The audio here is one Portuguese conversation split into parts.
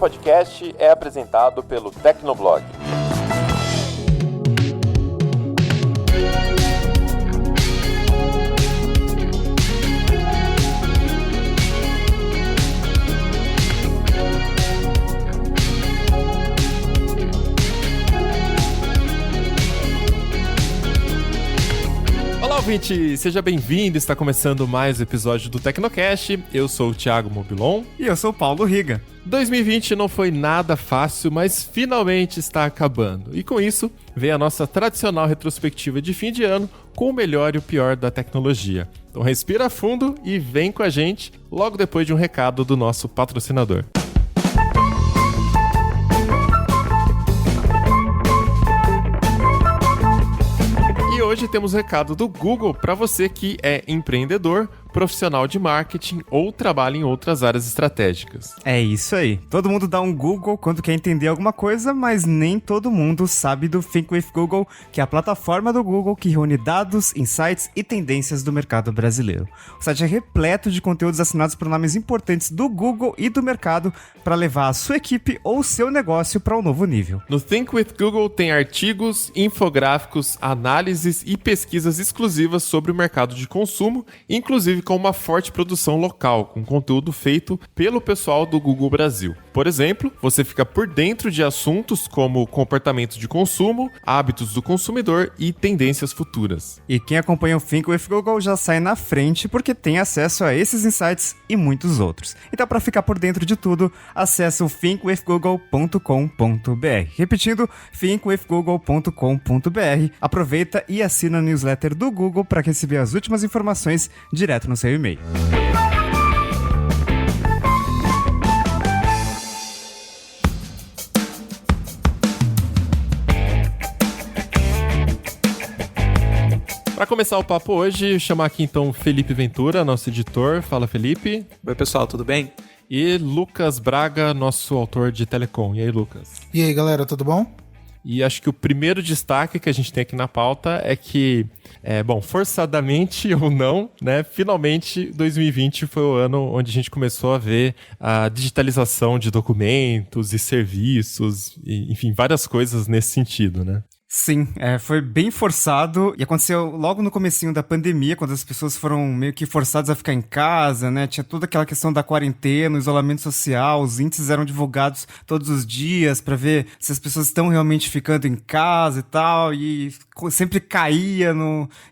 podcast é apresentado pelo Tecnoblog. Olá, ouvinte! Seja bem-vindo, está começando mais um episódio do Tecnocast. Eu sou o Thiago Mobilon. E eu sou o Paulo Riga. 2020 não foi nada fácil, mas finalmente está acabando. E com isso, vem a nossa tradicional retrospectiva de fim de ano com o melhor e o pior da tecnologia. Então respira fundo e vem com a gente logo depois de um recado do nosso patrocinador. Hoje temos recado do Google para você que é empreendedor, profissional de marketing ou trabalha em outras áreas estratégicas. É isso aí. Todo mundo dá um Google quando quer entender alguma coisa, mas nem todo mundo sabe do Think with Google, que é a plataforma do Google que reúne dados, insights e tendências do mercado brasileiro. O site é repleto de conteúdos assinados por nomes importantes do Google e do mercado para levar a sua equipe ou seu negócio para um novo nível. No Think with Google tem artigos, infográficos, análises e pesquisas exclusivas sobre o mercado de consumo, inclusive com uma forte produção local, com conteúdo feito pelo pessoal do Google Brasil. Por exemplo, você fica por dentro de assuntos como comportamento de consumo, hábitos do consumidor e tendências futuras. E quem acompanha o Think with Google já sai na frente porque tem acesso a esses insights e muitos outros. Então, para ficar por dentro de tudo, acesse o thinkwithgoogle.com.br. Repetindo, thinkwithgoogle.com.br. Aproveita e assina a newsletter do Google para receber as últimas informações direto no seu e-mail. Para começar o papo hoje, chamar aqui então Felipe Ventura, nosso editor. Fala, Felipe. Oi, pessoal, tudo bem? E Lucas Braga, nosso autor de Telecom. E aí, Lucas? E aí, galera, tudo bom? E acho que o primeiro destaque que a gente tem aqui na pauta é que, forçadamente ou não, né, finalmente 2020 foi o ano onde a gente começou a ver a digitalização de documentos e serviços, e, enfim, várias coisas nesse sentido, né? Sim, foi bem forçado e aconteceu logo no comecinho da pandemia, quando as pessoas foram meio que forçadas a ficar em casa, né? Tinha toda aquela questão da quarentena, o isolamento social, os índices eram divulgados todos os dias para ver se as pessoas estão realmente ficando em casa e tal, e sempre caía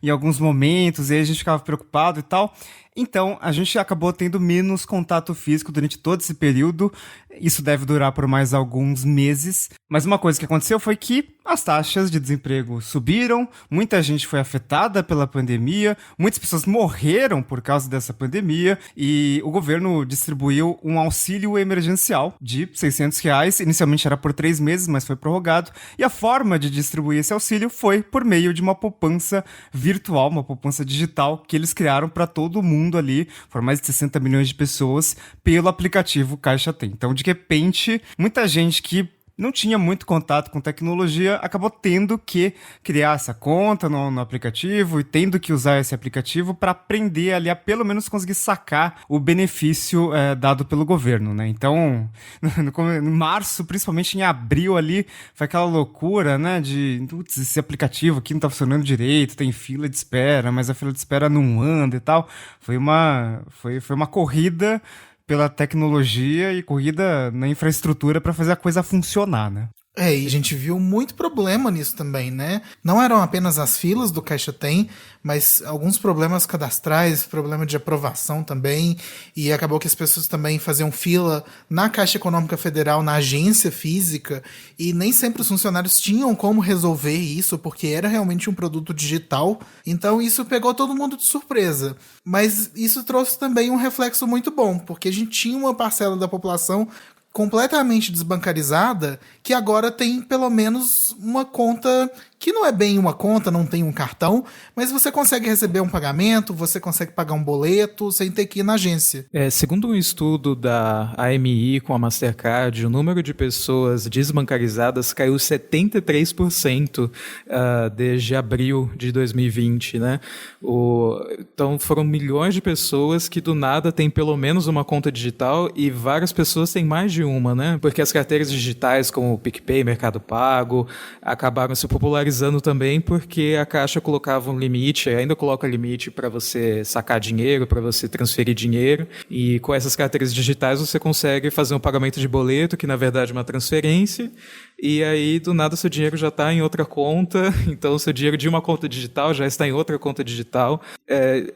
em alguns momentos, e aí a gente ficava preocupado e tal. Então, a gente acabou tendo menos contato físico durante todo esse período. Isso deve durar por mais alguns meses. Mas uma coisa que aconteceu foi que as taxas de desemprego subiram, muita gente foi afetada pela pandemia, muitas pessoas morreram por causa dessa pandemia e o governo distribuiu um auxílio emergencial de R$600. Inicialmente era por 3 meses, mas foi prorrogado. E a forma de distribuir esse auxílio foi por meio de uma poupança virtual, uma poupança digital que eles criaram para todo mundo ali, foram mais de 60 milhões de pessoas, pelo aplicativo Caixa Tem. Então, de repente, muita gente que não tinha muito contato com tecnologia, acabou tendo que criar essa conta no aplicativo e tendo que usar esse aplicativo para aprender ali a pelo menos conseguir sacar o benefício dado pelo governo, né? Então, em março, principalmente em abril ali, foi aquela loucura, né? Esse aplicativo aqui não tá funcionando direito, tem fila de espera, mas a fila de espera não anda e tal. Foi uma corrida pela tecnologia e corrida na infraestrutura para fazer a coisa funcionar, né? E a gente viu muito problema nisso também, né? Não eram apenas as filas do Caixa Tem, mas alguns problemas cadastrais, problema de aprovação também, e acabou que as pessoas também faziam fila na Caixa Econômica Federal, na agência física, e nem sempre os funcionários tinham como resolver isso, porque era realmente um produto digital, então isso pegou todo mundo de surpresa. Mas isso trouxe também um reflexo muito bom, porque a gente tinha uma parcela da população completamente desbancarizada, que agora tem pelo menos uma conta que não é bem uma conta, não tem um cartão, mas você consegue receber um pagamento, você consegue pagar um boleto sem ter que ir na agência. Segundo um estudo da AMI com a Mastercard, o número de pessoas desbancarizadas caiu 73% desde abril de 2020, né? Então foram milhões de pessoas que do nada têm pelo menos uma conta digital e várias pessoas têm mais de uma, né? Porque as carteiras digitais como o PicPay, Mercado Pago, acabaram se popularizando também porque a Caixa colocava um limite, ainda coloca limite para você sacar dinheiro, para você transferir dinheiro, e com essas carteiras digitais você consegue fazer um pagamento de boleto, que na verdade é uma transferência, e aí do nada seu dinheiro já está em outra conta, então seu dinheiro de uma conta digital já está em outra conta digital.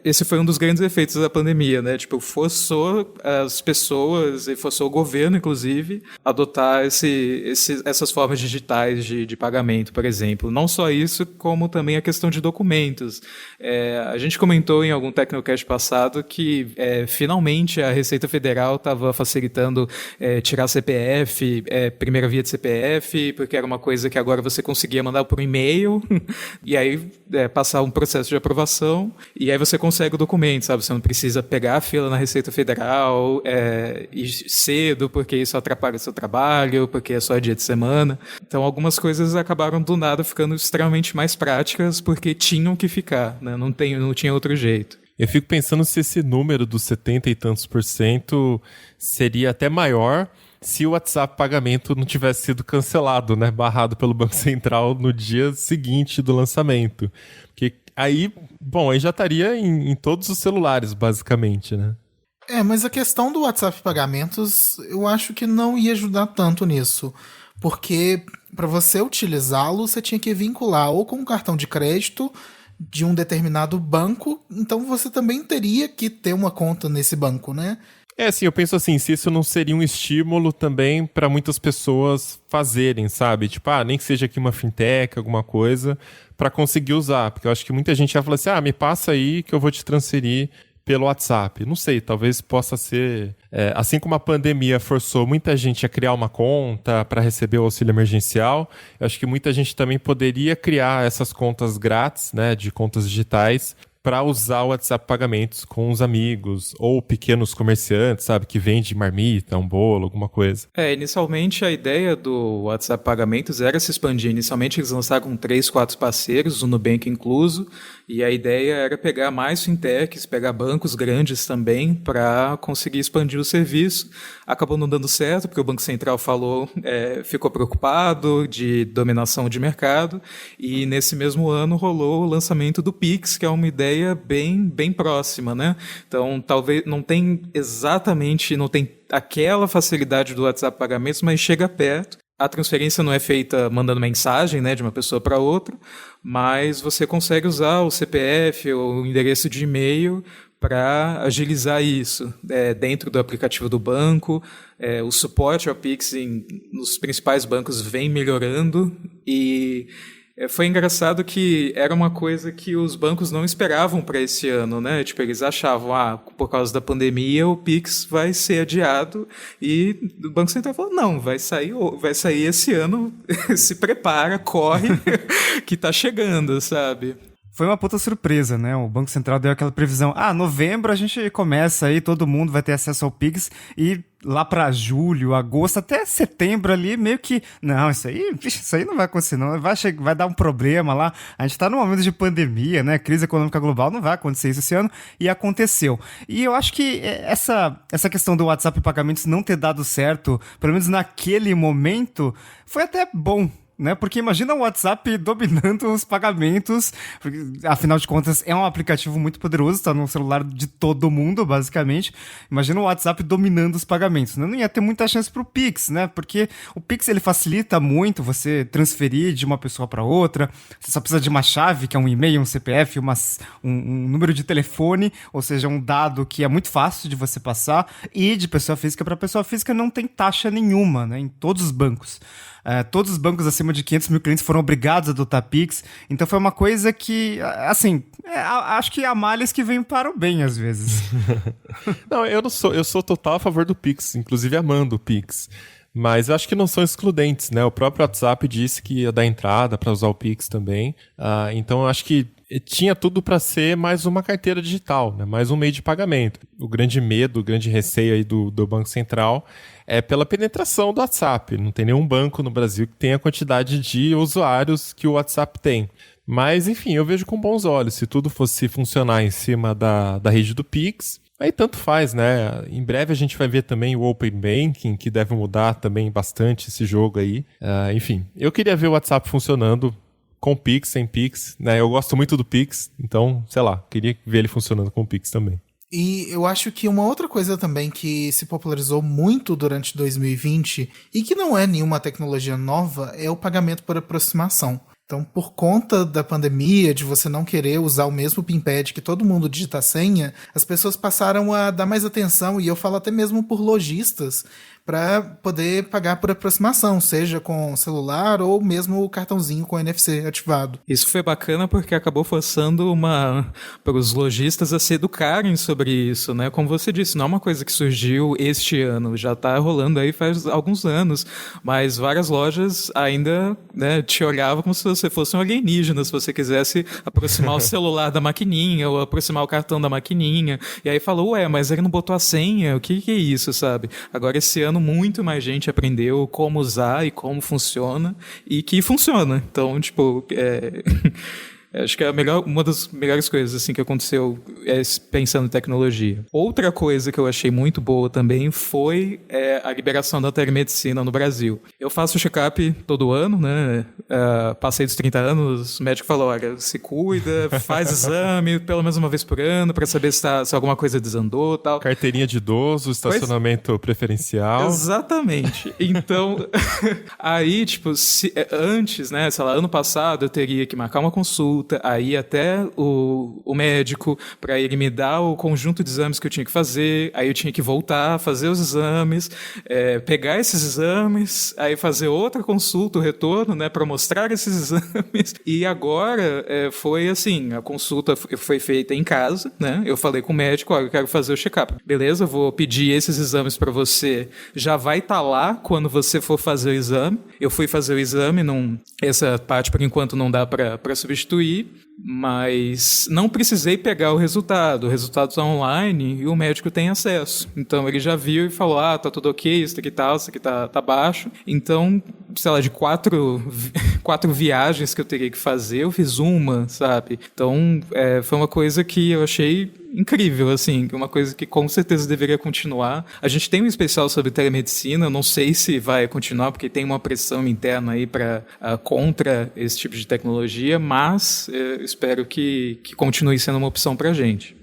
Esse foi um dos grandes efeitos da pandemia, né? Tipo, forçou as pessoas e forçou o governo, inclusive, a adotar essas formas digitais de pagamento, por exemplo. Não só isso, como também a questão de documentos. A gente comentou em algum Tecnocast passado que finalmente a Receita Federal estava facilitando tirar CPF, primeira via de CPF, porque era uma coisa que agora você conseguia mandar por e-mail e aí passar um processo de aprovação e aí você consegue o documento, sabe? Você não precisa pegar a fila na Receita Federal e cedo, porque isso atrapalha o seu trabalho, porque é só dia de semana. Então algumas coisas acabaram do nada ficando extremamente mais práticas porque tinham que ficar, né? Não tinha outro jeito. Eu fico pensando se esse número dos 70 e tantos % seria até maior se o WhatsApp pagamento não tivesse sido cancelado, né? Barrado pelo Banco Central no dia seguinte do lançamento. Porque aí já estaria em todos os celulares, basicamente, né? Mas a questão do WhatsApp Pagamentos, eu acho que não ia ajudar tanto nisso. Porque para você utilizá-lo, você tinha que vincular ou com um cartão de crédito de um determinado banco, então você também teria que ter uma conta nesse banco, né? Sim, eu penso assim, se isso não seria um estímulo também para muitas pessoas fazerem, sabe? Tipo, nem que seja aqui uma fintech, alguma coisa, para conseguir usar. Porque eu acho que muita gente vai falar assim, me passa aí que eu vou te transferir pelo WhatsApp. Não sei, talvez possa ser... assim como a pandemia forçou muita gente a criar uma conta para receber o auxílio emergencial, eu acho que muita gente também poderia criar essas contas grátis, né, de contas digitais, para usar o WhatsApp Pagamentos com os amigos ou pequenos comerciantes, sabe, que vende marmita, um bolo, alguma coisa. Inicialmente a ideia do WhatsApp Pagamentos era se expandir. Inicialmente eles lançaram com 3, 4 parceiros, o Nubank incluso, e a ideia era pegar mais fintechs, pegar bancos grandes também para conseguir expandir o serviço. Acabou não dando certo, porque o Banco Central ficou preocupado de dominação de mercado, e nesse mesmo ano rolou o lançamento do Pix, que é uma ideia bem próxima, né? Então, talvez não tem aquela facilidade do WhatsApp Pagamentos, mas chega perto. A transferência não é feita mandando mensagem, né, de uma pessoa para outra, mas você consegue usar o CPF ou o endereço de e-mail para agilizar isso dentro do aplicativo do banco. O suporte ao Pix nos principais bancos vem melhorando e foi engraçado que era uma coisa que os bancos não esperavam para esse ano, né? Tipo, eles achavam, por causa da pandemia, o Pix vai ser adiado, e o Banco Central falou, não, vai sair esse ano, se prepara, corre, que tá chegando, sabe? Foi uma puta surpresa, né? O Banco Central deu aquela previsão, novembro a gente começa aí, todo mundo vai ter acesso ao Pix, e lá pra julho, agosto, até setembro ali, meio que, não, isso aí não vai acontecer não, vai dar um problema lá, a gente tá num momento de pandemia, né, crise econômica global, não vai acontecer isso esse ano, e aconteceu. E eu acho que essa questão do WhatsApp Pagamentos não ter dado certo, pelo menos naquele momento, foi até bom, né? Porque imagina o WhatsApp dominando os pagamentos, porque, afinal de contas é um aplicativo muito poderoso, está no celular de todo mundo, basicamente. Imagina o WhatsApp dominando os pagamentos, né? Não ia ter muita chance para o Pix, né? Porque o Pix ele facilita muito você transferir de uma pessoa para outra, você só precisa de uma chave, que é um e-mail, um CPF, um número de telefone, ou seja, um dado que é muito fácil de você passar, e de pessoa física para pessoa física não tem taxa nenhuma, né? Em todos os bancos. Todos os bancos acima de 500 mil clientes foram obrigados a adotar Pix. Então foi uma coisa que, assim, acho que há males que vêm para o bem, às vezes. Não, eu sou total a favor do Pix, inclusive amando o Pix. Mas eu acho que não são excludentes, né? O próprio WhatsApp disse que ia dar entrada para usar o Pix também. Então eu acho que tinha tudo para ser mais uma carteira digital, né? Mais um meio de pagamento. O grande medo, o grande receio aí do Banco Central é pela penetração do WhatsApp. Não tem nenhum banco no Brasil que tenha a quantidade de usuários que o WhatsApp tem. Mas, enfim, eu vejo com bons olhos. Se tudo fosse funcionar em cima da rede do Pix, aí tanto faz, né? Em breve a gente vai ver também o Open Banking, que deve mudar também bastante esse jogo aí. Enfim, eu queria ver o WhatsApp funcionando com Pix, sem Pix, né? Eu gosto muito do Pix, então, sei lá, queria ver ele funcionando com o Pix também. E eu acho que uma outra coisa também que se popularizou muito durante 2020 e que não é nenhuma tecnologia nova é o pagamento por aproximação. Então, por conta da pandemia, de você não querer usar o mesmo PIN-pad que todo mundo digita a senha, as pessoas passaram a dar mais atenção, e eu falo até mesmo por lojistas, para poder pagar por aproximação, seja com celular ou mesmo o cartãozinho com NFC ativado. Isso foi bacana porque acabou forçando para os lojistas a se educarem sobre isso, né? Como você disse, não é uma coisa que surgiu este ano, já está rolando aí faz alguns anos, mas várias lojas ainda, né, te olhavam como se você fosse um alienígena, se você quisesse aproximar o celular da maquininha ou aproximar o cartão da maquininha, e aí falou, mas ele não botou a senha, o que é isso, sabe? Agora esse ano muito mais gente aprendeu como usar e como funciona, e que funciona. Então, tipo, acho que é uma das melhores coisas assim, que aconteceu pensando em tecnologia. Outra coisa que eu achei muito boa também foi a liberação da telemedicina no Brasil. Eu faço check-up todo ano, né? Passei dos 30 anos, o médico falou, olha, se cuida, faz exame pelo menos uma vez por ano para saber se alguma coisa desandou e tal. Carteirinha de idoso, estacionamento preferencial. Exatamente. Então, aí, tipo, antes, né, sei lá, ano passado eu teria que marcar uma consulta, aí até o médico, para ele me dar o conjunto de exames que eu tinha que fazer, aí eu tinha que voltar a fazer os exames, pegar esses exames, aí fazer outra consulta, o retorno, né, para mostrar esses exames. E agora foi assim, a consulta foi feita em casa, né, eu falei com o médico, eu quero fazer o check-up. Beleza, vou pedir esses exames para você, já vai estar lá quando você for fazer o exame. Eu fui fazer o exame, essa parte por enquanto não dá para substituir, mas não precisei pegar o resultado está online e o médico tem acesso. Então ele já viu e falou, tá tudo ok, isso aqui tá baixo. Então, sei lá, de quatro viagens que eu teria que fazer, eu fiz uma, sabe? Então, foi uma coisa que eu achei incrível, assim, uma coisa que com certeza deveria continuar. A gente tem um especial sobre telemedicina, não sei se vai continuar, porque tem uma pressão interna aí contra esse tipo de tecnologia, mas espero que continue sendo uma opção pra gente.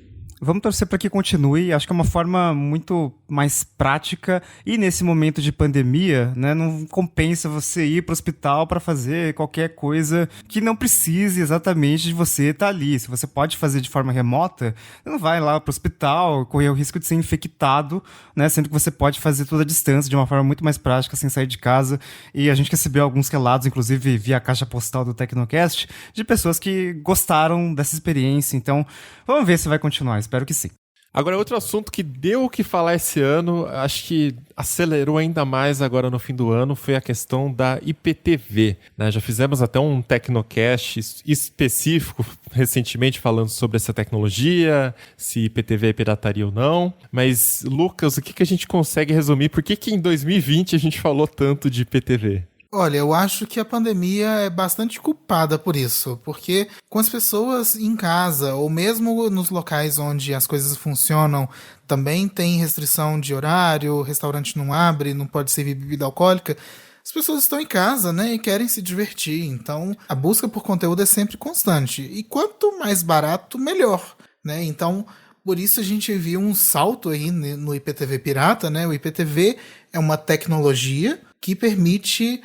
Vamos torcer para que continue. Acho que é uma forma muito mais prática e nesse momento de pandemia, né, não compensa você ir para o hospital para fazer qualquer coisa que não precise exatamente de você estar ali. Se você pode fazer de forma remota, você não vai lá para o hospital, correr o risco de ser infectado, né, sendo que você pode fazer tudo à distância de uma forma muito mais prática, sem sair de casa. E a gente recebeu alguns relatos, inclusive via caixa postal do Tecnocast, de pessoas que gostaram dessa experiência. Então, vamos ver se vai continuar. Espero que sim. Agora, outro assunto que deu o que falar esse ano, acho que acelerou ainda mais agora no fim do ano, foi a questão da IPTV, né? Já fizemos até um Tecnocast específico recentemente falando sobre essa tecnologia, se IPTV é pirataria ou não. Mas, Lucas, o que a gente consegue resumir? Por que em 2020 a gente falou tanto de IPTV? Olha, eu acho que a pandemia é bastante culpada por isso, porque com as pessoas em casa, ou mesmo nos locais onde as coisas funcionam, também tem restrição de horário, o restaurante não abre, não pode servir bebida alcoólica, as pessoas estão em casa, né, e querem se divertir, então a busca por conteúdo é sempre constante, e quanto mais barato, melhor, né, então... Por isso a gente viu um salto aí no IPTV pirata, né? O IPTV é uma tecnologia que permite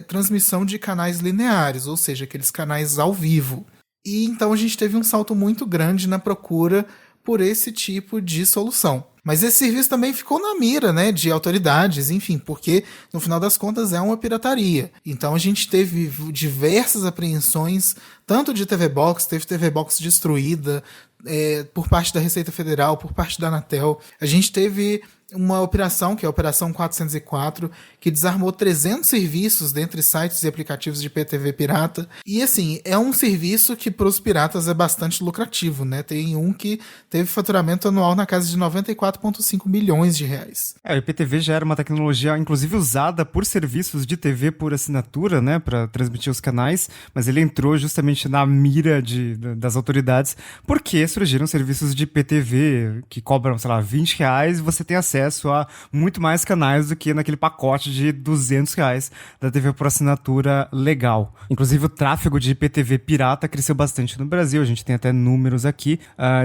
transmissão de canais lineares, ou seja, aqueles canais ao vivo. E então a gente teve um salto muito grande na procura por esse tipo de solução. Mas esse serviço também ficou na mira, né, de autoridades, enfim, porque no final das contas é uma pirataria. Então a gente teve diversas apreensões, tanto de TV Box, teve TV Box destruída por parte da Receita Federal, por parte da Anatel. A gente teve uma operação, que é a Operação 404, que desarmou 300 serviços dentre sites e aplicativos de IPTV pirata. E assim, é um serviço que para os piratas é bastante lucrativo, né? Tem um que teve faturamento anual na casa de 94,5 milhões de reais. O IPTV já era uma tecnologia, inclusive, usada por serviços de TV por assinatura, né, para transmitir os canais, mas ele entrou justamente na mira das autoridades, porque surgiram serviços de IPTV que cobram, sei lá, R$20 e você tem acesso a muito mais canais do que naquele pacote de R$200 da TV por assinatura legal. Inclusive, o tráfego de IPTV pirata cresceu bastante no Brasil. A gente tem até números aqui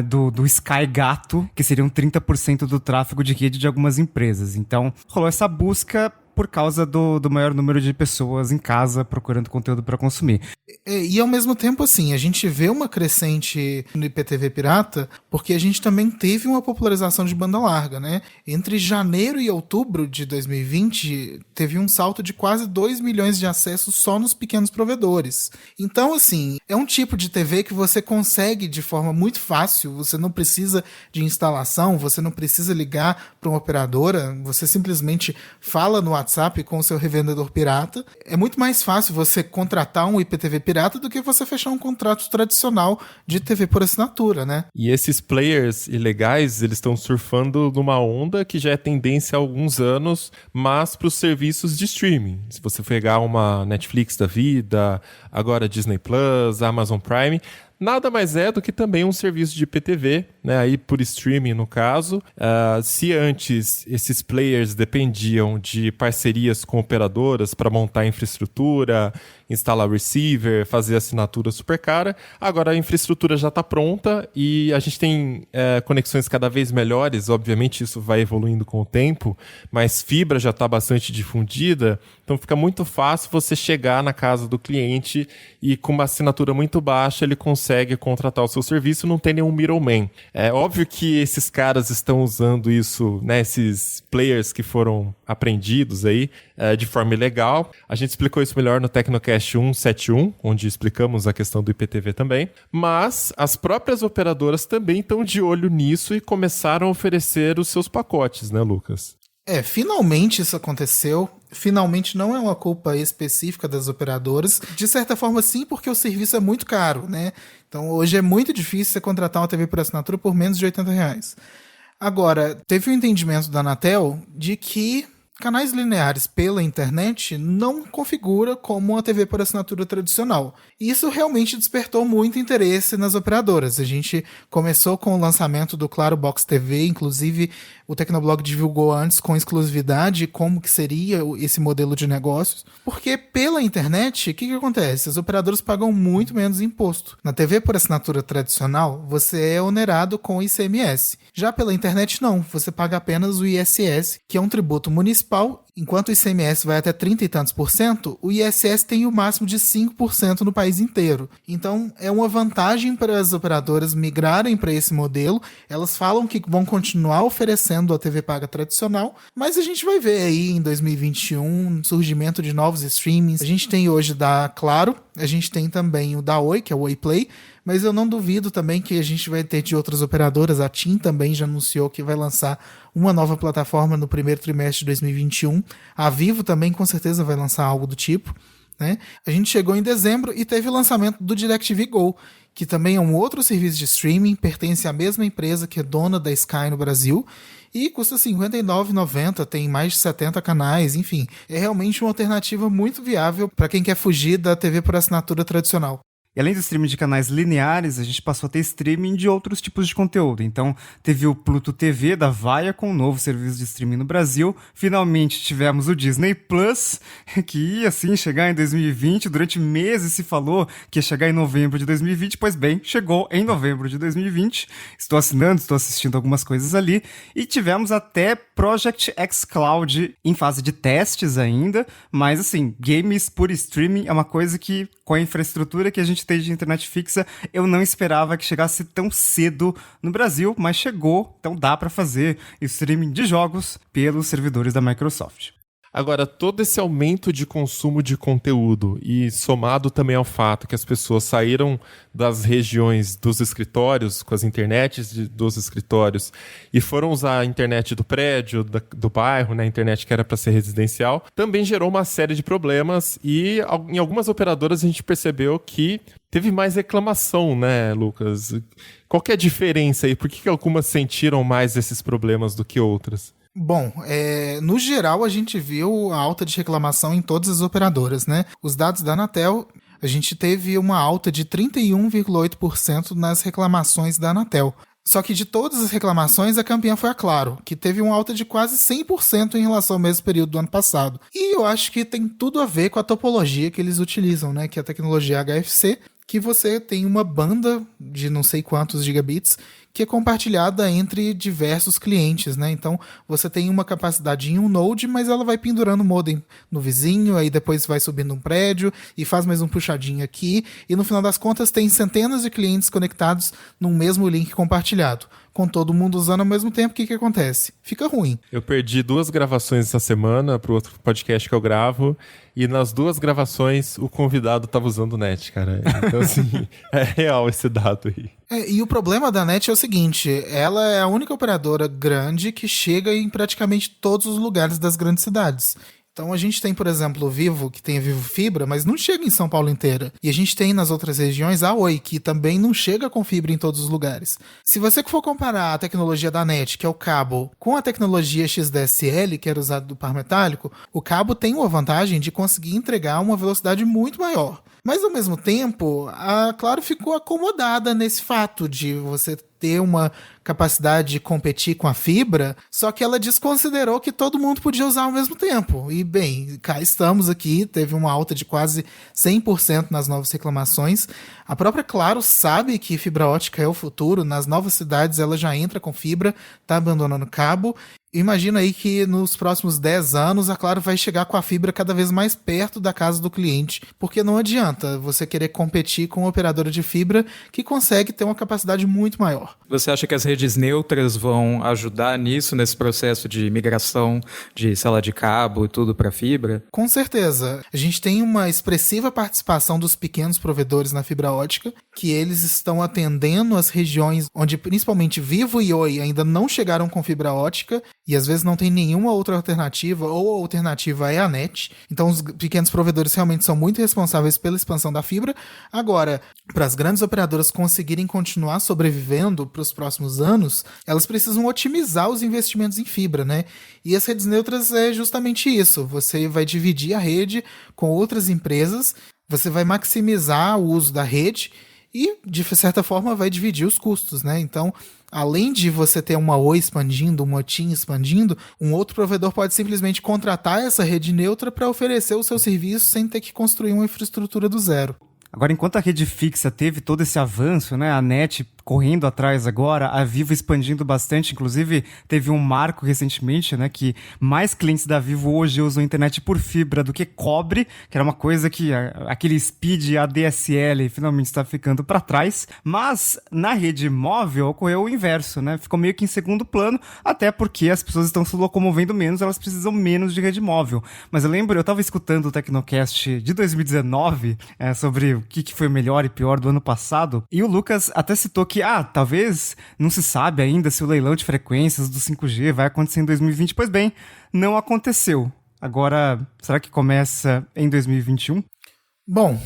do Sky Gato, que seriam 30% do tráfego de rede de algumas empresas. Então, rolou essa busca por causa do maior número de pessoas em casa procurando conteúdo para consumir. E ao mesmo tempo, assim, a gente vê uma crescente no IPTV pirata porque a gente também teve uma popularização de banda larga, né? Entre janeiro e outubro de 2020, teve um salto de quase 2 milhões de acessos só nos pequenos provedores. Então, assim, é um tipo de TV que você consegue de forma muito fácil, você não precisa de instalação, você não precisa ligar para uma operadora, você simplesmente fala no WhatsApp com o seu revendedor pirata. É muito mais fácil você contratar um IPTV pirata do que você fechar um contrato tradicional de TV por assinatura, né? E esses players ilegais, eles estão surfando numa onda que já é tendência há alguns anos, mas para os serviços de streaming. Se você pegar uma Netflix da vida, agora Disney Plus, Amazon Prime, nada mais é do que também um serviço de IPTV, né, aí por streaming no caso. Se antes esses players dependiam de parcerias com operadoras para montar infraestrutura, instalar receiver, fazer assinatura super cara, agora a infraestrutura já está pronta e a gente tem conexões cada vez melhores. Obviamente isso vai evoluindo com o tempo, mas fibra já está bastante difundida, então fica muito fácil você chegar na casa do cliente e com uma assinatura muito baixa ele consegue contratar o seu serviço, não tem nenhum middleman. É óbvio que esses caras estão usando isso, né, esses players que foram apreendidos aí, de forma ilegal. A gente explicou isso melhor no Tecnocast 171, onde explicamos a questão do IPTV também, mas as próprias operadoras também estão de olho nisso e começaram a oferecer os seus pacotes, né, Lucas? Finalmente isso aconteceu. Finalmente não é uma culpa específica das operadoras. De certa forma, sim, porque o serviço é muito caro, né? Então, hoje é muito difícil você contratar uma TV por assinatura por menos de R$80. Agora, teve um entendimento da Anatel de que canais lineares pela internet não configura como uma TV por assinatura tradicional. Isso realmente despertou muito interesse nas operadoras. A gente começou com o lançamento do Claro Box TV, inclusive o Tecnoblog divulgou antes com exclusividade como que seria esse modelo de negócios, porque pela internet, o que acontece? As operadoras pagam muito menos imposto. Na TV por assinatura tradicional, você é onerado com o ICMS. Já pela internet, não. Você paga apenas o ISS, que é um tributo municipal. Enquanto o ICMS vai até 30 e tantos %, o ISS tem o máximo de 5% no país inteiro. Então, é uma vantagem para as operadoras migrarem para esse modelo. Elas falam que vão continuar oferecendo a TV paga tradicional, mas a gente vai ver aí em 2021 surgimento de novos streamings. A gente tem hoje da Claro, a gente tem também o da Oi, que é o Oi Play, mas eu não duvido também que a gente vai ter de outras operadoras. A TIM também já anunciou que vai lançar uma nova plataforma no primeiro trimestre de 2021. A Vivo também com certeza vai lançar algo do tipo, né? A gente chegou em dezembro e teve o lançamento do DirecTV Go, que também é um outro serviço de streaming, pertence à mesma empresa que é dona da Sky no Brasil, e custa R$ 59,90, tem mais de 70 canais, enfim. É realmente uma alternativa muito viável para quem quer fugir da TV por assinatura tradicional. E além do streaming de canais lineares, a gente passou a ter streaming de outros tipos de conteúdo. Então, teve o Pluto TV da Vaia com um novo serviço de streaming no Brasil. Finalmente tivemos o Disney Plus, que ia assim chegar em 2020. Durante meses se falou que ia chegar em novembro de 2020. Pois bem, chegou em novembro de 2020. Estou assinando, estou assistindo algumas coisas ali. E tivemos até Project X Cloud em fase de testes ainda. Mas assim, games por streaming é uma coisa que, com a infraestrutura que a gente tem de internet fixa, eu não esperava que chegasse tão cedo no Brasil, mas chegou, então dá para fazer streaming de jogos pelos servidores da Microsoft. Agora, todo esse aumento de consumo de conteúdo e somado também ao fato que as pessoas saíram das regiões dos escritórios, com as internets dos escritórios, e foram usar a internet do prédio, do bairro, né, a internet que era para ser residencial, também gerou uma série de problemas e em algumas operadoras a gente percebeu que teve mais reclamação, né, Lucas? Qual que é a diferença aí? Por que algumas sentiram mais esses problemas do que outras? Bom, no geral a gente viu a alta de reclamação em todas as operadoras, né? Os dados da Anatel, a gente teve uma alta de 31,8% nas reclamações da Anatel. Só que de todas as reclamações, a campeã foi a Claro, que teve uma alta de quase 100% em relação ao mesmo período do ano passado. E eu acho que tem tudo a ver com a topologia que eles utilizam, né? Que é a tecnologia HFC, que você tem uma banda de não sei quantos gigabits que é compartilhada entre diversos clientes, né? Então, você tem uma capacidade em um node, mas ela vai pendurando o modem no vizinho, aí depois vai subindo um prédio e faz mais um puxadinho aqui, e no final das contas tem centenas de clientes conectados num mesmo link compartilhado. Com todo mundo usando ao mesmo tempo, o que acontece? Fica ruim. Eu perdi 2 gravações essa semana pro outro podcast que eu gravo, e nas 2 gravações o convidado tava usando o NET, cara. Então, assim, é real esse dado aí. E o problema da NET é o seguinte, ela é a única operadora grande que chega em praticamente todos os lugares das grandes cidades. Então a gente tem, por exemplo, o Vivo, que tem a Vivo Fibra, mas não chega em São Paulo inteira. E a gente tem nas outras regiões a Oi, que também não chega com fibra em todos os lugares. Se você for comparar a tecnologia da NET, que é o cabo, com a tecnologia XDSL, que era usada do par metálico, o cabo tem uma vantagem de conseguir entregar uma velocidade muito maior. Mas, ao mesmo tempo, a Claro ficou acomodada nesse fato de você ter uma capacidade de competir com a fibra, só que ela desconsiderou que todo mundo podia usar ao mesmo tempo. E, bem, cá estamos aqui, teve uma alta de quase 100% nas novas reclamações. A própria Claro sabe que fibra ótica é o futuro, nas novas cidades ela já entra com fibra, está abandonando cabo. Imagina aí que nos próximos 10 anos a Claro vai chegar com a fibra cada vez mais perto da casa do cliente, porque não adianta você querer competir com uma operadora de fibra que consegue ter uma capacidade muito maior. Você acha que as redes neutras vão ajudar nisso, nesse processo de migração de sala de cabo e tudo para fibra? Com certeza. A gente tem uma expressiva participação dos pequenos provedores na fibra ótica, que eles estão atendendo as regiões onde principalmente Vivo e Oi ainda não chegaram com fibra ótica, e às vezes não tem nenhuma outra alternativa, ou a alternativa é a NET. Então os pequenos provedores realmente são muito responsáveis pela expansão da fibra. Agora, para as grandes operadoras conseguirem continuar sobrevivendo para os próximos anos, elas precisam otimizar os investimentos em fibra, né? E as redes neutras é justamente isso. Você vai dividir a rede com outras empresas, você vai maximizar o uso da rede e, de certa forma, vai dividir os custos, né? Então, além de você ter uma Oi expandindo, uma TIM expandindo, um outro provedor pode simplesmente contratar essa rede neutra para oferecer o seu serviço sem ter que construir uma infraestrutura do zero. Agora, enquanto a rede fixa teve todo esse avanço, né, a NET correndo atrás agora, a Vivo expandindo bastante, inclusive teve um marco recentemente, né, que mais clientes da Vivo hoje usam internet por fibra do que cobre, que era uma coisa que aquele speed ADSL finalmente está ficando para trás, mas na rede móvel ocorreu o inverso, né, ficou meio que em segundo plano, até porque as pessoas estão se locomovendo menos, elas precisam menos de rede móvel. Mas eu lembro, eu estava escutando o Tecnocast de 2019, sobre o que foi melhor e pior do ano passado, e o Lucas até citou que, talvez não se sabe ainda se o leilão de frequências do 5G vai acontecer em 2020. Pois bem, não aconteceu. Agora, será que começa em 2021? Bom,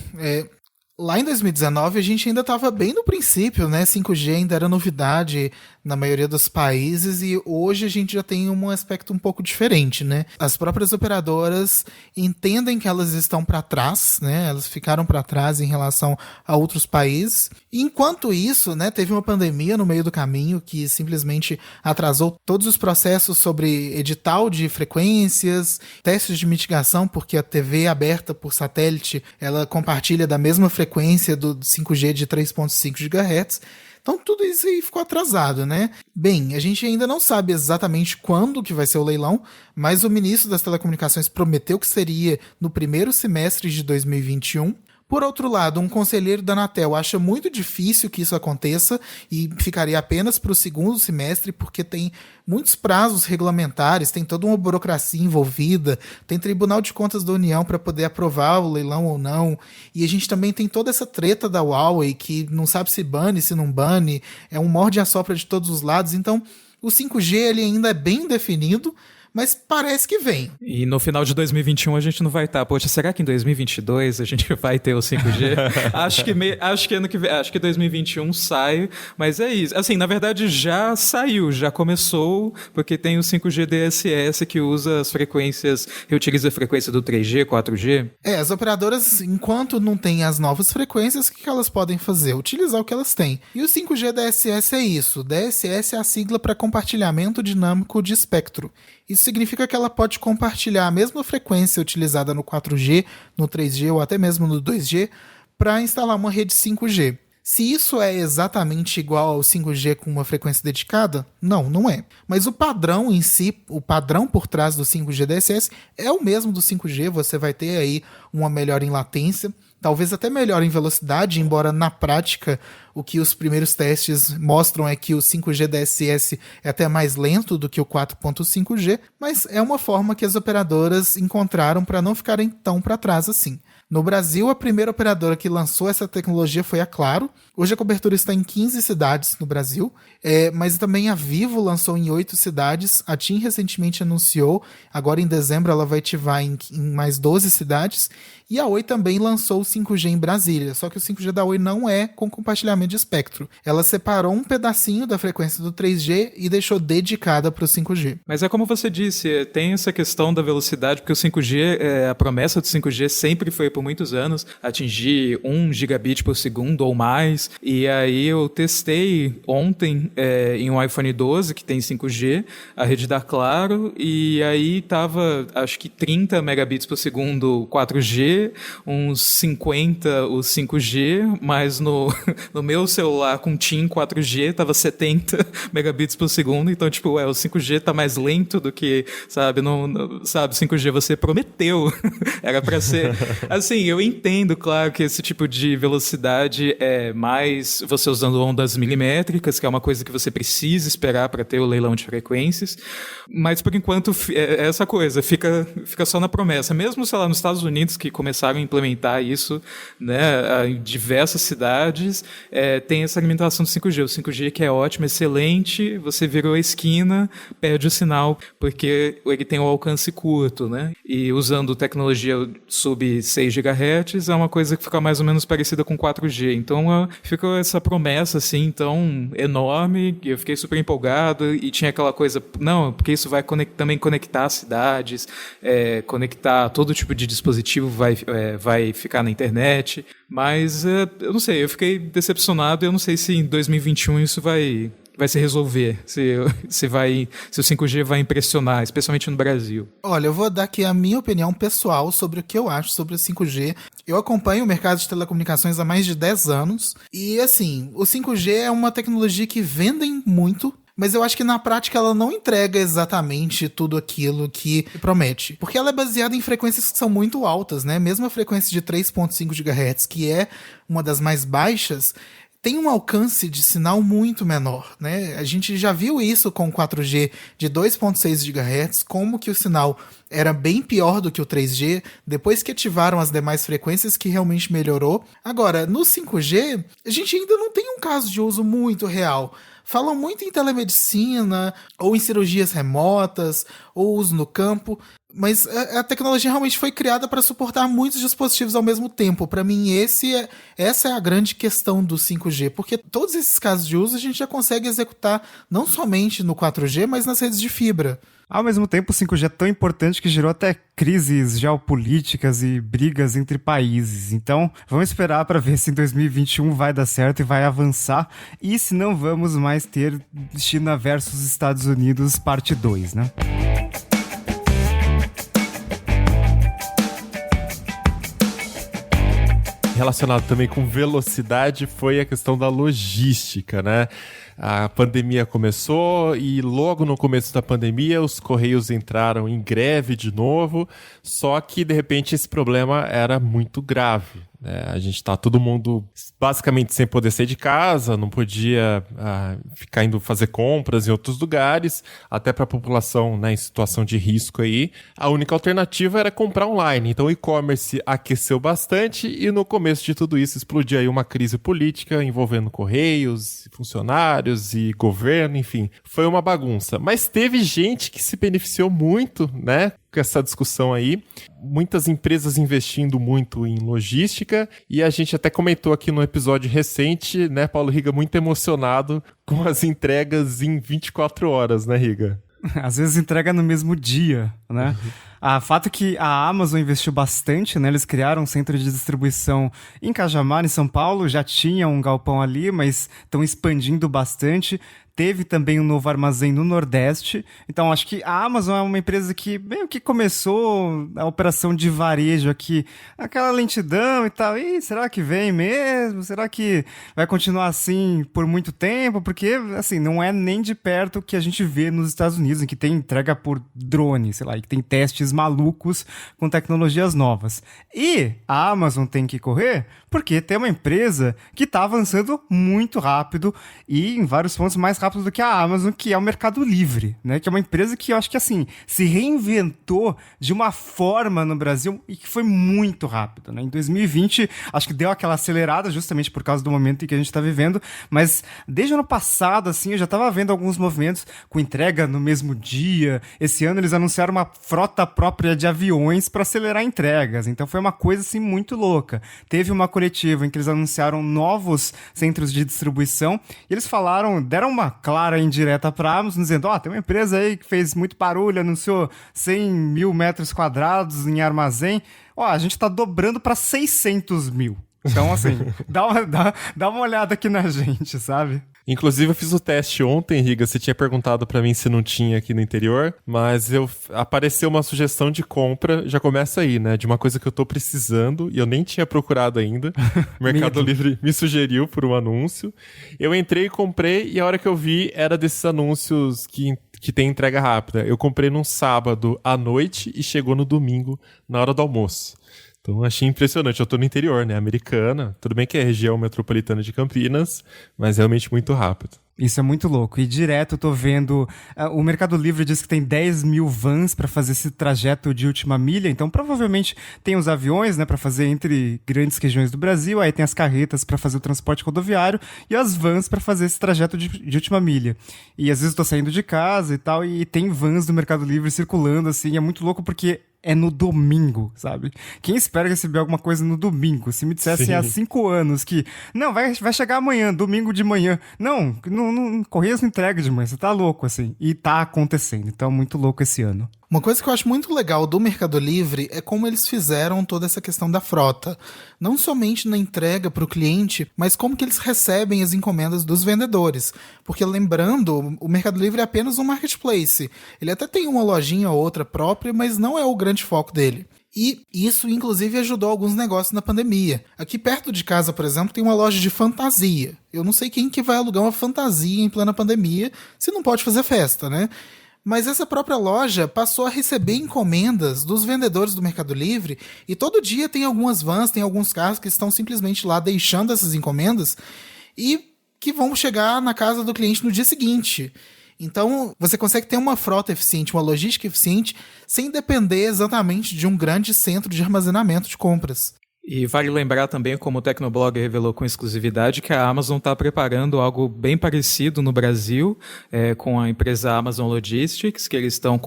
lá em 2019 a gente ainda estava bem no princípio, né? 5G ainda era novidade na maioria dos países e hoje a gente já tem um aspecto um pouco diferente, né? As próprias operadoras entendem que elas estão para trás, né? Elas ficaram para trás em relação a outros países. E enquanto isso, né, teve uma pandemia no meio do caminho que simplesmente atrasou todos os processos sobre edital de frequências, testes de mitigação, porque a TV aberta por satélite, ela compartilha da mesma frequência do 5G de 3.5 GHz. Então tudo isso aí ficou atrasado, né? Bem, a gente ainda não sabe exatamente quando que vai ser o leilão, mas o ministro das Telecomunicações prometeu que seria no primeiro semestre de 2021, Por outro lado, um conselheiro da Anatel acha muito difícil que isso aconteça e ficaria apenas para o segundo semestre, porque tem muitos prazos regulamentares, tem toda uma burocracia envolvida, tem Tribunal de Contas da União para poder aprovar o leilão ou não, e a gente também tem toda essa treta da Huawei, que não sabe se bane, se não bane, é um morde-a-sopra de todos os lados. Então o 5G ele ainda é bem definido, mas parece que vem. E no final de 2021 a gente não vai estar. Poxa, será que em 2022 a gente vai ter o 5G? acho que 2021 sai, mas é isso. Assim, na verdade já saiu, já começou, porque tem o 5G DSS que usa as frequências, reutiliza a frequência do 3G, 4G. As operadoras, enquanto não tem as novas frequências, o que elas podem fazer? Utilizar o que elas têm. E o 5G DSS é isso. DSS é a sigla para compartilhamento dinâmico de espectro. Isso significa que ela pode compartilhar a mesma frequência utilizada no 4G, no 3G ou até mesmo no 2G para instalar uma rede 5G. Se isso é exatamente igual ao 5G com uma frequência dedicada, não é. Mas o padrão em si, o padrão por trás do 5G DSS é o mesmo do 5G, você vai ter aí uma melhora em latência, talvez até melhor em velocidade, embora na prática o que os primeiros testes mostram é que o 5G DSS é até mais lento do que o 4.5G, mas é uma forma que as operadoras encontraram para não ficarem tão para trás assim. No Brasil, a primeira operadora que lançou essa tecnologia foi a Claro. Hoje a cobertura está em 15 cidades no Brasil, mas também a Vivo lançou em 8 cidades. A TIM recentemente anunciou, agora em dezembro ela vai ativar em mais 12 cidades. E a Oi também lançou o 5G em Brasília, só que o 5G da Oi não é com compartilhamento de espectro. Ela separou um pedacinho da frequência do 3G e deixou dedicada para o 5G. Mas é como você disse, tem essa questão da velocidade, porque o 5G, a promessa do 5G sempre foi por muitos anos atingir 1 gigabit por segundo ou mais. E aí eu testei ontem em um iPhone 12 que tem 5G, a rede da Claro, e aí tava acho que 30 megabits por segundo 4G, uns 50 o 5G, mas no meu celular com TIM 4G tava 70 megabits por segundo, então tipo, o 5G tá mais lento do que, sabe, sabe, 5G você prometeu, era pra ser, assim, eu entendo, claro, que esse tipo de velocidade é mais você usando ondas milimétricas, que é uma coisa que você precisa esperar para ter o leilão de frequências, mas por enquanto essa coisa fica só na promessa, mesmo, sei lá, nos Estados Unidos que começaram a implementar isso, né, em diversas cidades, tem essa alimentação do 5G. O 5G que é ótimo, excelente, você virou a esquina, perde o sinal, porque ele tem um alcance curto, né? E usando tecnologia sub 6 GHz é uma coisa que fica mais ou menos parecida com 4G. Então ficou essa promessa assim, tão enorme, e eu fiquei super empolgado, e tinha aquela coisa, não, porque isso vai também conectar cidades, conectar todo tipo de dispositivo, vai ficar na internet, mas eu não sei, eu fiquei decepcionado, eu não sei se em 2021 isso vai se resolver, se o 5G vai impressionar, especialmente no Brasil. Olha, eu vou dar aqui a minha opinião pessoal sobre o que eu acho sobre o 5G. Eu acompanho o mercado de telecomunicações há mais de 10 anos, e assim, o 5G é uma tecnologia que vendem muito, mas eu acho que na prática ela não entrega exatamente tudo aquilo que promete. Porque ela é baseada em frequências que são muito altas, né? Mesmo a frequência de 3.5 GHz, que é uma das mais baixas, tem um alcance de sinal muito menor, né? A gente já viu isso com o 4G de 2.6 GHz, como que o sinal era bem pior do que o 3G, depois que ativaram as demais frequências que realmente melhorou. Agora, no 5G, a gente ainda não tem um caso de uso muito real. Falam muito em telemedicina, ou em cirurgias remotas, ou uso no campo, mas a tecnologia realmente foi criada para suportar muitos dispositivos ao mesmo tempo. Para mim, essa é a grande questão do 5G, porque todos esses casos de uso a gente já consegue executar não somente no 4G, mas nas redes de fibra. Ao mesmo tempo, o 5G é tão importante que gerou até crises geopolíticas e brigas entre países. Então, vamos esperar para ver se em 2021 vai dar certo e vai avançar. E se não, vamos mais ter China versus Estados Unidos parte 2, né? Relacionado também com velocidade foi a questão da logística, né? A pandemia começou e logo no começo da pandemia os Correios entraram em greve de novo, só que de repente esse problema era muito grave, A gente tá todo mundo basicamente sem poder sair de casa, não podia ficar indo fazer compras em outros lugares, até para a população, né, em situação de risco aí. A única alternativa era comprar online. Então o e-commerce aqueceu bastante e no começo de tudo isso explodiu aí uma crise política envolvendo correios, funcionários e governo, enfim. Foi uma bagunça. Mas teve gente que se beneficiou muito, né, com essa discussão aí. Muitas empresas investindo muito em logística e a gente até comentou aqui no episódio recente, né, Paulo Riga, muito emocionado com as entregas em 24 horas, né, Riga? Às vezes entrega no mesmo dia, né? Fato que a Amazon investiu bastante, né? Eles criaram um centro de distribuição em Cajamar, em São Paulo, já tinha um galpão ali, mas estão expandindo bastante. Teve também um novo armazém no Nordeste. Então, acho que a Amazon é uma empresa que meio que começou a operação de varejo aqui. Aquela lentidão e tal. Ih, será que vem mesmo? Será que vai continuar assim por muito tempo? Porque, assim, não é nem de perto o que a gente vê nos Estados Unidos, em que tem entrega por drone, sei lá, e que tem testes malucos com tecnologias novas. E a Amazon tem que correr porque tem uma empresa que está avançando muito rápido e em vários pontos mais rápido do que a Amazon, que é o Mercado Livre, né? Que é uma empresa que eu acho que, assim, se reinventou de uma forma no Brasil e que foi muito rápido, né? Em 2020, acho que deu aquela acelerada justamente por causa do momento em que a gente está vivendo, mas desde o ano passado, assim, eu já estava vendo alguns movimentos com entrega no mesmo dia. Esse ano eles anunciaram uma frota própria de aviões para acelerar entregas, então foi uma coisa, assim, muito louca. Teve uma coletiva em que eles anunciaram novos centros de distribuição e eles deram uma clara indireta para a Amazon, dizendo, tem uma empresa aí que fez muito barulho, anunciou 100 mil metros quadrados em armazém, a gente tá dobrando para 600 mil. Então, assim, dá uma olhada aqui na gente, sabe? Inclusive, eu fiz o teste ontem, Riga. Você tinha perguntado pra mim se não tinha aqui no interior, mas apareceu uma sugestão de compra, já começa aí, né? De uma coisa que eu tô precisando e eu nem tinha procurado ainda. O Mercado Livre me sugeriu por um anúncio. Eu entrei e comprei e a hora que eu vi era desses anúncios que tem entrega rápida. Eu comprei num sábado à noite e chegou no domingo, na hora do almoço. Então, achei impressionante. Eu tô no interior, né? Americana. Tudo bem que é a região metropolitana de Campinas, mas realmente muito rápido. Isso é muito louco. E direto eu tô vendo... o Mercado Livre diz que tem 10 mil vans para fazer esse trajeto de última milha. Então, provavelmente, tem os aviões, né, para fazer entre grandes regiões do Brasil. Aí tem as carretas para fazer o transporte rodoviário e as vans para fazer esse trajeto de última milha. E às vezes eu tô saindo de casa e tal, e tem vans do Mercado Livre circulando, assim. É muito louco porque é no domingo, sabe? Quem espera receber alguma coisa no domingo? Se me dissessem há 5 anos que, não, vai chegar amanhã, domingo de manhã. Não, Correios não entrega de manhã, você tá louco, assim. E tá acontecendo, então muito louco esse ano. Uma coisa que eu acho muito legal do Mercado Livre é como eles fizeram toda essa questão da frota. Não somente na entrega para o cliente, mas como que eles recebem as encomendas dos vendedores. Porque lembrando, o Mercado Livre é apenas um marketplace. Ele até tem uma lojinha ou outra própria, mas não é o grande foco dele. E isso, inclusive, ajudou alguns negócios na pandemia. Aqui perto de casa, por exemplo, tem uma loja de fantasia. Eu não sei quem que vai alugar uma fantasia em plena pandemia, se não pode fazer festa, né? Mas essa própria loja passou a receber encomendas dos vendedores do Mercado Livre e todo dia tem algumas vans, tem alguns carros que estão simplesmente lá deixando essas encomendas e que vão chegar na casa do cliente no dia seguinte. Então, você consegue ter uma frota eficiente, uma logística eficiente, sem depender exatamente de um grande centro de armazenamento de compras. E vale lembrar também, como o Tecnoblog revelou com exclusividade, que a Amazon está preparando algo bem parecido no Brasil, com a empresa Amazon Logistics, que eles estão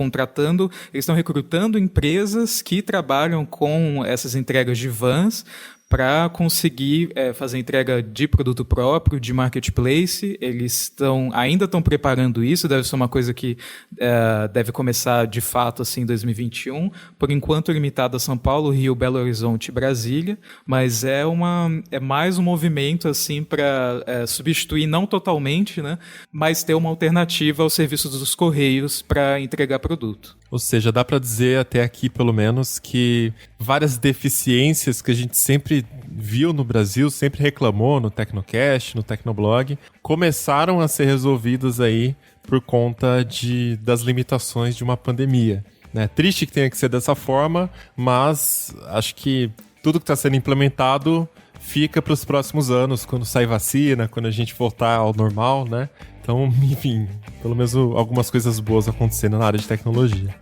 recrutando empresas que trabalham com essas entregas de vans, para conseguir fazer entrega de produto próprio, de marketplace. Eles ainda estão preparando isso, deve ser uma coisa que deve começar de fato assim, em 2021, por enquanto limitado a São Paulo, Rio, Belo Horizonte e Brasília, mas é mais um movimento assim, para substituir, não totalmente, né, mas ter uma alternativa ao serviço dos Correios para entregar produto. Ou seja, dá para dizer até aqui, pelo menos, que várias deficiências que a gente sempre viu no Brasil, sempre reclamou no Tecnocast, no Tecnoblog, começaram a ser resolvidas aí por conta das limitações de uma pandemia. Né? Triste que tenha que ser dessa forma, mas acho que tudo que está sendo implementado fica para os próximos anos, quando sair vacina, quando a gente voltar ao normal, né? Então, enfim, pelo menos algumas coisas boas acontecendo na área de tecnologia.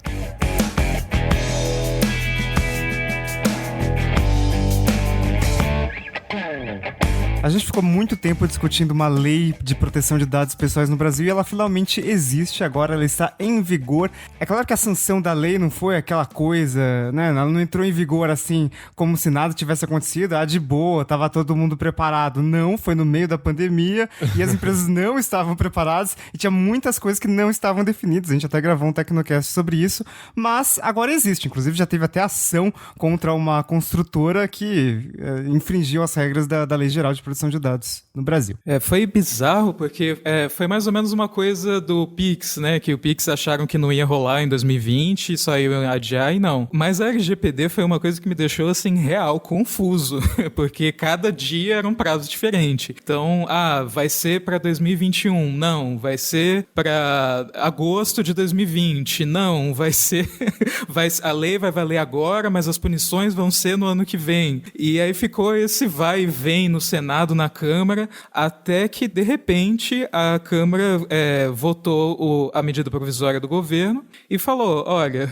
A gente ficou muito tempo discutindo uma lei de proteção de dados pessoais no Brasil e ela finalmente existe agora, ela está em vigor. É claro que a sanção da lei não foi aquela coisa, né? Ela não entrou em vigor assim, como se nada tivesse acontecido, de boa, tava todo mundo preparado. Não, foi no meio da pandemia e as empresas não estavam preparadas e tinha muitas coisas que não estavam definidas. A gente até gravou um Tecnocast sobre isso, mas agora existe. Inclusive já teve até ação contra uma construtora que infringiu as regras da Lei Geral de Proteção de dados no Brasil. Foi bizarro porque foi mais ou menos uma coisa do Pix, né? Que o Pix acharam que não ia rolar em 2020, só ia adiar e não. Mas a LGPD foi uma coisa que me deixou, assim, real, confuso. Porque cada dia era um prazo diferente. Então, vai ser para 2021. Não, vai ser para agosto de 2020. Não, vai ser... a lei vai valer agora, mas as punições vão ser no ano que vem. E aí ficou esse vai e vem no Senado, na Câmara, até que, de repente, a Câmara votou a medida provisória do governo e falou, olha,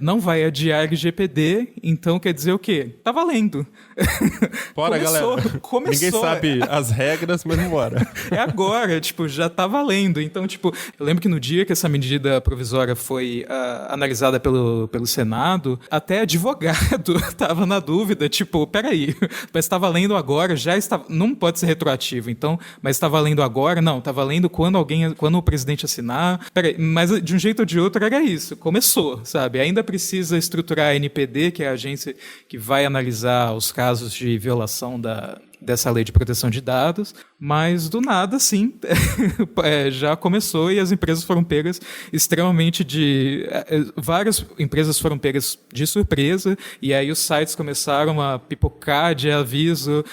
não vai adiar LGPD, então quer dizer o quê? Tá valendo. Bora, galera. Começou. Ninguém sabe as regras, mas bora. É agora, já tá valendo. Então, eu lembro que no dia que essa medida provisória foi analisada pelo Senado, até advogado tava na dúvida, peraí, mas tá valendo agora, já está... Não pode ser retroativo, então, mas está valendo agora? Não, está valendo quando o presidente assinar. Peraí, mas de um jeito ou de outro era isso, começou, sabe? Ainda precisa estruturar a NPD, que é a agência que vai analisar os casos de violação dessa lei de proteção de dados, mas do nada, sim, já começou e as empresas foram pegas extremamente várias empresas foram pegas de surpresa e aí os sites começaram a pipocar de aviso,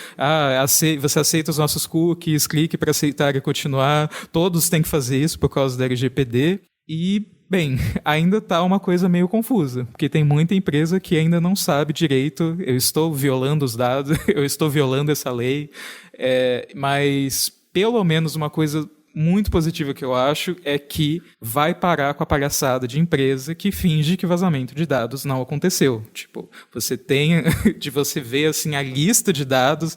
você aceita os nossos cookies, clique para aceitar e continuar, todos têm que fazer isso por causa da LGPD e bem, ainda tá uma coisa meio confusa, porque tem muita empresa que ainda não sabe direito, eu estou violando os dados, eu estou violando essa lei, mas pelo menos uma coisa muito positiva que eu acho é que vai parar com a palhaçada de empresa que finge que vazamento de dados não aconteceu. Você vê assim a lista de dados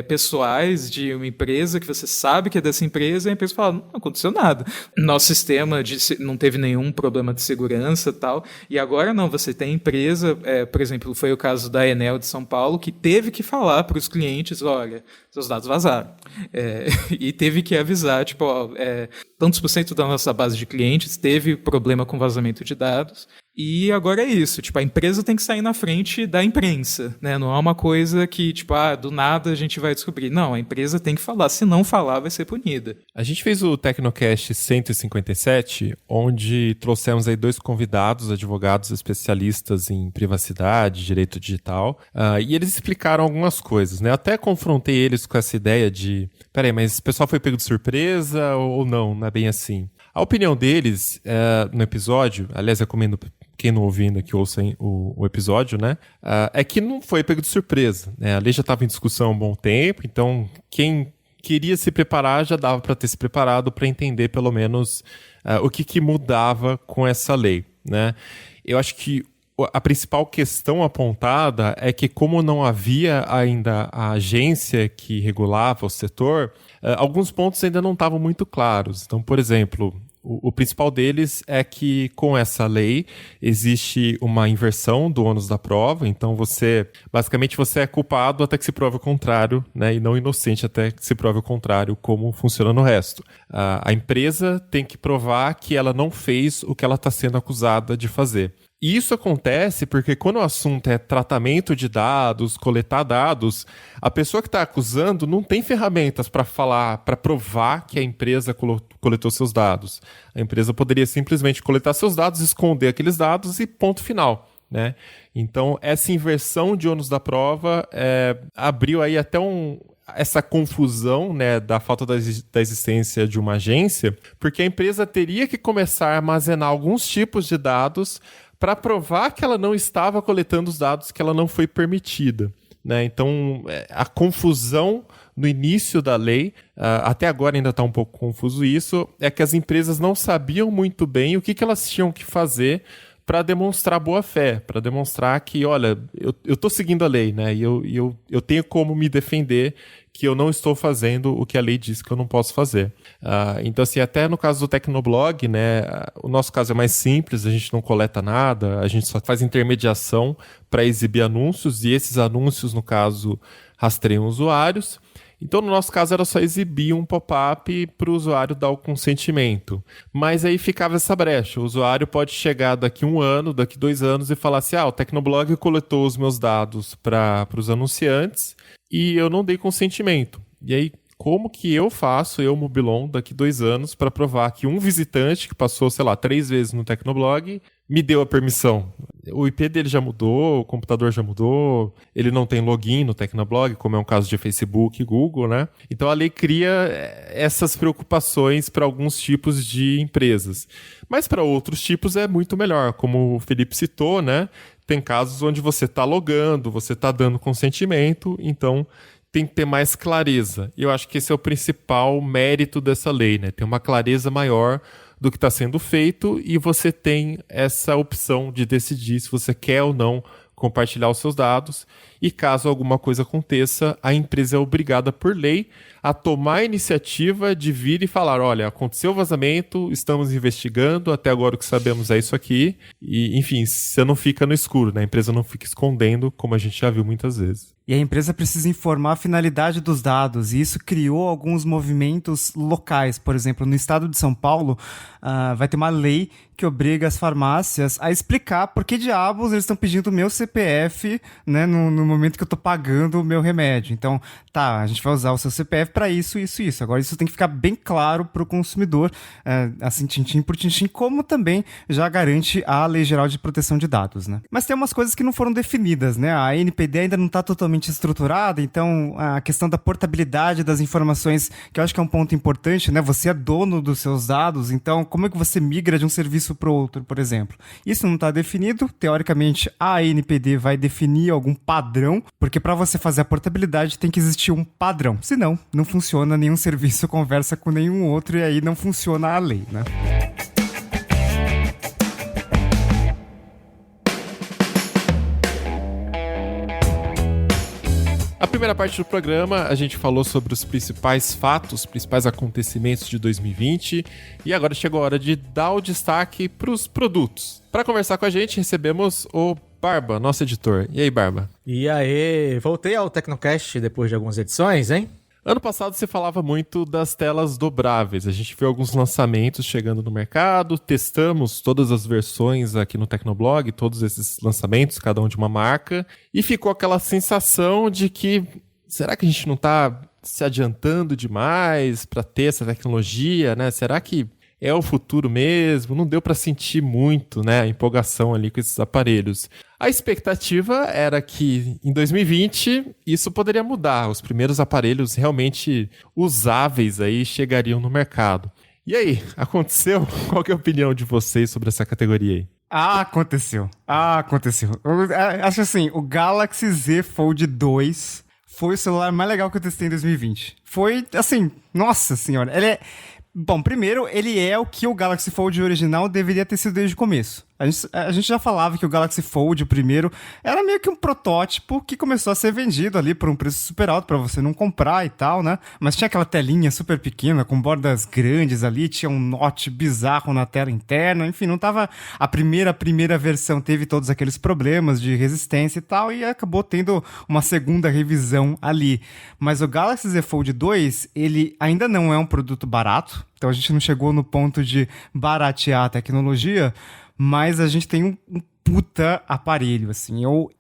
pessoais de uma empresa que você sabe que é dessa empresa e a empresa fala, não aconteceu nada. Nosso sistema não teve nenhum problema de segurança e tal. E agora não, você tem empresa, por exemplo, foi o caso da Enel de São Paulo, que teve que falar para os clientes, olha, seus dados vazaram. E teve que avisar, tantos por cento da nossa base de clientes teve problema com vazamento de dados. E agora é isso, a empresa tem que sair na frente da imprensa, né? Não é uma coisa que, do nada a gente vai descobrir. Não, a empresa tem que falar, se não falar vai ser punida. A gente fez o Tecnocast 157, onde trouxemos aí 2 convidados, advogados especialistas em privacidade, direito digital, e eles explicaram algumas coisas, né? Eu até confrontei eles com essa ideia de, peraí, mas o pessoal foi pego de surpresa ou não é bem assim? A opinião deles no episódio, aliás, eu recomendo quem não ouvindo aqui ouça o episódio, né? É que não foi pego de surpresa, né? A lei já estava em discussão há um bom tempo, então quem queria se preparar já dava para ter se preparado para entender pelo menos o que mudava com essa lei, né? Eu acho que a principal questão apontada é que, como não havia ainda a agência que regulava o setor, alguns pontos ainda não estavam muito claros. Então, por exemplo, o principal deles é que, com essa lei, existe uma inversão do ônus da prova. Então, basicamente, você é culpado até que se prove o contrário, né? E não inocente até que se prove o contrário, como funciona no resto. A empresa tem que provar que ela não fez o que ela está sendo acusada de fazer. E isso acontece porque quando o assunto é tratamento de dados, coletar dados, a pessoa que está acusando não tem ferramentas para provar que a empresa coletou seus dados. A empresa poderia simplesmente coletar seus dados, esconder aqueles dados e ponto final, né? Então, essa inversão de ônus da prova abriu aí até essa confusão, né, da falta da existência de uma agência, porque a empresa teria que começar a armazenar alguns tipos de dados para provar que ela não estava coletando os dados que ela não foi permitida, né? Então, a confusão no início da lei, até agora ainda está um pouco confuso isso, é que as empresas não sabiam muito bem o que elas tinham que fazer para demonstrar boa-fé, para demonstrar que, olha, eu estou seguindo a lei, né? E eu tenho como me defender que eu não estou fazendo o que a lei diz que eu não posso fazer. Então, assim, até no caso do Tecnoblog, né, o nosso caso é mais simples, a gente não coleta nada, a gente só faz intermediação para exibir anúncios, e esses anúncios, no caso, rastreiam usuários. Então, no nosso caso, era só exibir um pop-up para o usuário dar o consentimento. Mas aí ficava essa brecha. O usuário pode chegar daqui 1 ano, daqui 2 anos e falar assim, o Tecnoblog coletou os meus dados para os anunciantes e eu não dei consentimento. E aí, como que eu faço, Mobilon, daqui 2 anos, para provar que um visitante que passou, 3 vezes no Tecnoblog me deu a permissão? O IP dele já mudou, o computador já mudou, ele não tem login no Tecnoblog, como é um caso de Facebook e Google, né? Então a lei cria essas preocupações para alguns tipos de empresas. Mas para outros tipos é muito melhor, como o Felipe citou, né? Tem casos onde você está logando, você está dando consentimento, então tem que ter mais clareza. E eu acho que esse é o principal mérito dessa lei, né? Tem uma clareza maior do que está sendo feito e você tem essa opção de decidir se você quer ou não compartilhar os seus dados, e caso alguma coisa aconteça, a empresa é obrigada por lei a tomar a iniciativa de vir e falar, olha, aconteceu o vazamento, estamos investigando, até agora o que sabemos é isso aqui, e enfim, você não fica no escuro, né? A empresa não fica escondendo, como a gente já viu muitas vezes. E a empresa precisa informar a finalidade dos dados, e isso criou alguns movimentos locais. Por exemplo, no estado de São Paulo, vai ter uma lei que obriga as farmácias a explicar por que diabos eles estão pedindo o meu CPF, né, no momento que eu estou pagando o meu remédio. Então, a gente vai usar o seu CPF para isso, isso, isso. Agora, isso tem que ficar bem claro para o consumidor, assim, tintim por tintim, como também já garante a Lei Geral de Proteção de Dados, né? Mas tem umas coisas que não foram definidas, né? A ANPD ainda não está totalmente estruturada, então a questão da portabilidade das informações, que eu acho que é um ponto importante, né? Você é dono dos seus dados, então como é que você migra de um serviço para o outro, por exemplo? Isso não está definido. Teoricamente, a ANPD vai definir algum padrão, porque para você fazer a portabilidade tem que existir um padrão. Senão, não funciona, nenhum serviço conversa com nenhum outro e aí não funciona a lei, né? A primeira parte do programa, a gente falou sobre os principais fatos, principais acontecimentos de 2020, e agora chegou a hora de dar o destaque para os produtos. Para conversar com a gente, recebemos o Barba, nosso editor. E aí, Barba? E aí, voltei ao Tecnocast depois de algumas edições, hein? Ano passado você falava muito das telas dobráveis. A gente viu alguns lançamentos chegando no mercado, testamos todas as versões aqui no Tecnoblog, todos esses lançamentos, cada um de uma marca, e ficou aquela sensação de que, será que a gente não está se adiantando demais para ter essa tecnologia, né? Será que é o futuro mesmo? Não deu para sentir muito, né, a empolgação ali com esses aparelhos. A expectativa era que em 2020 isso poderia mudar, os primeiros aparelhos realmente usáveis aí chegariam no mercado. E aí, aconteceu? Qual que é a opinião de vocês sobre essa categoria aí? Aconteceu. Eu acho assim, o Galaxy Z Fold 2 foi o celular mais legal que eu testei em 2020. Foi, assim, nossa senhora, ele é... Bom, primeiro, ele é o que o Galaxy Fold original deveria ter sido desde o começo. A gente já falava que o Galaxy Fold, o primeiro, era meio que um protótipo que começou a ser vendido ali por um preço super alto pra você não comprar e tal, né? Mas tinha aquela telinha super pequena, com bordas grandes ali, tinha um notch bizarro na tela interna, enfim, não tava... A primeira versão teve todos aqueles problemas de resistência e tal, e acabou tendo uma segunda revisão ali. Mas o Galaxy Z Fold 2, ele ainda não é um produto barato, então a gente não chegou no ponto de baratear a tecnologia, mas a gente tem um puta aparelho, assim. Eu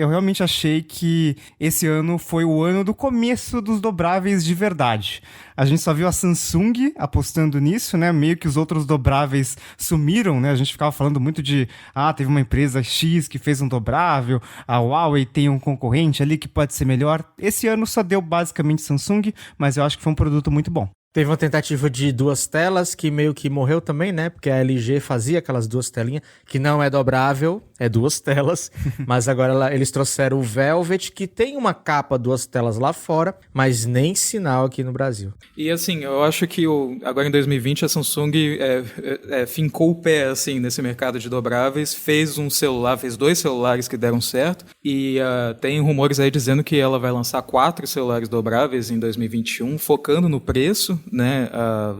realmente achei que esse ano foi o ano do começo dos dobráveis de verdade. A gente só viu a Samsung apostando nisso, né? Meio que os outros dobráveis sumiram, né? A gente ficava falando muito de, teve uma empresa X que fez um dobrável, a Huawei tem um concorrente ali que pode ser melhor. Esse ano só deu basicamente Samsung, mas eu acho que foi um produto muito bom. Teve uma tentativa de 2 telas que meio que morreu também, né? Porque a LG fazia aquelas 2 telinhas, que não é dobrável, é 2 telas. Mas agora eles trouxeram o Velvet, que tem uma capa 2 telas lá fora, mas nem sinal aqui no Brasil. E assim, eu acho que agora em 2020 a Samsung fincou o pé assim, nesse mercado de dobráveis, fez 2 celulares que deram certo, e tem rumores aí dizendo que ela vai lançar 4 celulares dobráveis em 2021, focando no preço, né,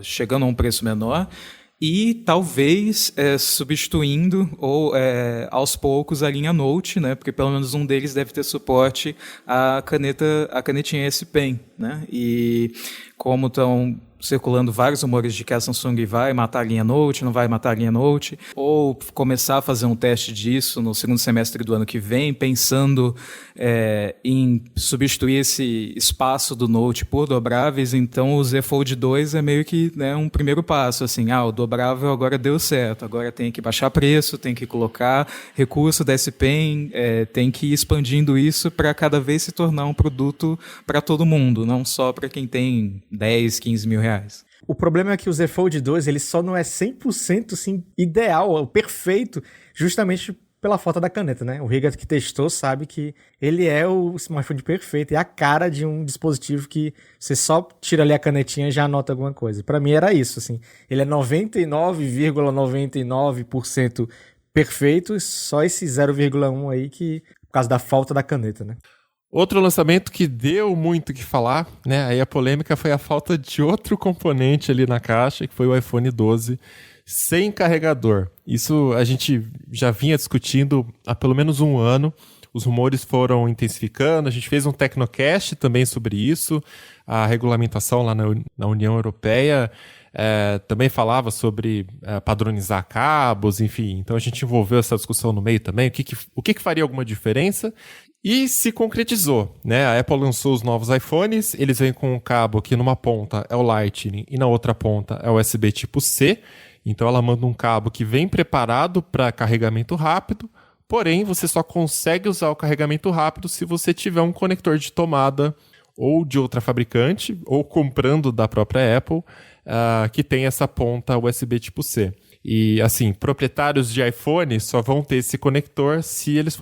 chegando a um preço menor, e talvez substituindo ou aos poucos a linha Note, né, porque pelo menos um deles deve ter suporte à canetinha S Pen, né, e como estão circulando vários rumores de que a Samsung vai matar a linha Note, não vai matar a linha Note, ou começar a fazer um teste disso no segundo semestre do ano que vem, pensando em substituir esse espaço do Note por dobráveis. Então o Z Fold 2 é meio que, né, um primeiro passo, assim, o dobrável agora deu certo, agora tem que baixar preço, tem que colocar recurso da S Pen, tem que ir expandindo isso para cada vez se tornar um produto para todo mundo, não só para quem tem 10, 15 mil reais. O problema é que o Z Fold 2 ele só não é 100% assim, ideal, perfeito, justamente pela falta da caneta, né? O Riga que testou sabe que ele é o smartphone perfeito, é a cara de um dispositivo que você só tira ali a canetinha e já anota alguma coisa. Pra mim era isso, assim. Ele é 99,99% perfeito, só esse 0,1 aí que por causa da falta da caneta, né? Outro lançamento que deu muito o que falar, né? Aí a polêmica foi a falta de outro componente ali na caixa, que foi o iPhone 12 sem carregador. Isso a gente já vinha discutindo há pelo menos um ano. Os rumores foram intensificando. A gente fez um Tecnocast também sobre isso. A regulamentação lá na União Europeia também falava sobre padronizar cabos, enfim. Então a gente envolveu essa discussão no meio também. O que faria alguma diferença? E se concretizou, né? A Apple lançou os novos iPhones, eles vêm com um cabo que numa ponta é o Lightning e na outra ponta é o USB tipo C. Então ela manda um cabo que vem preparado para carregamento rápido, porém você só consegue usar o carregamento rápido se você tiver um conector de tomada ou de outra fabricante, ou comprando da própria Apple, que tem essa ponta USB tipo C. E, assim, proprietários de iPhone só vão ter esse conector se eles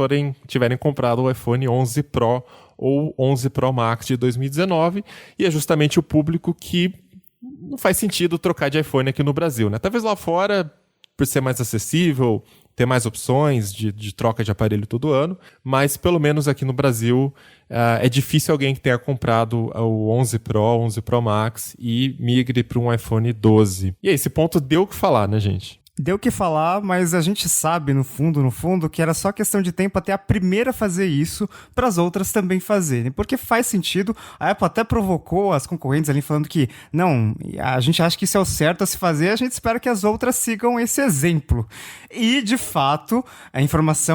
tiverem comprado o iPhone 11 Pro ou 11 Pro Max de 2019, e é justamente o público que não faz sentido trocar de iPhone aqui no Brasil, né? Talvez lá fora, por ser mais acessível, ter mais opções de troca de aparelho todo ano, mas pelo menos aqui no Brasil é difícil alguém que tenha comprado o 11 Pro, 11 Pro Max e migre para um iPhone 12. E aí, esse ponto deu o que falar, né, gente? Deu o que falar, mas a gente sabe, no fundo, que era só questão de tempo até a primeira fazer isso para as outras também fazerem. Porque faz sentido, a Apple até provocou as concorrentes ali falando que, não, a gente acha que isso é o certo a se fazer, a gente espera que as outras sigam esse exemplo. E, de fato,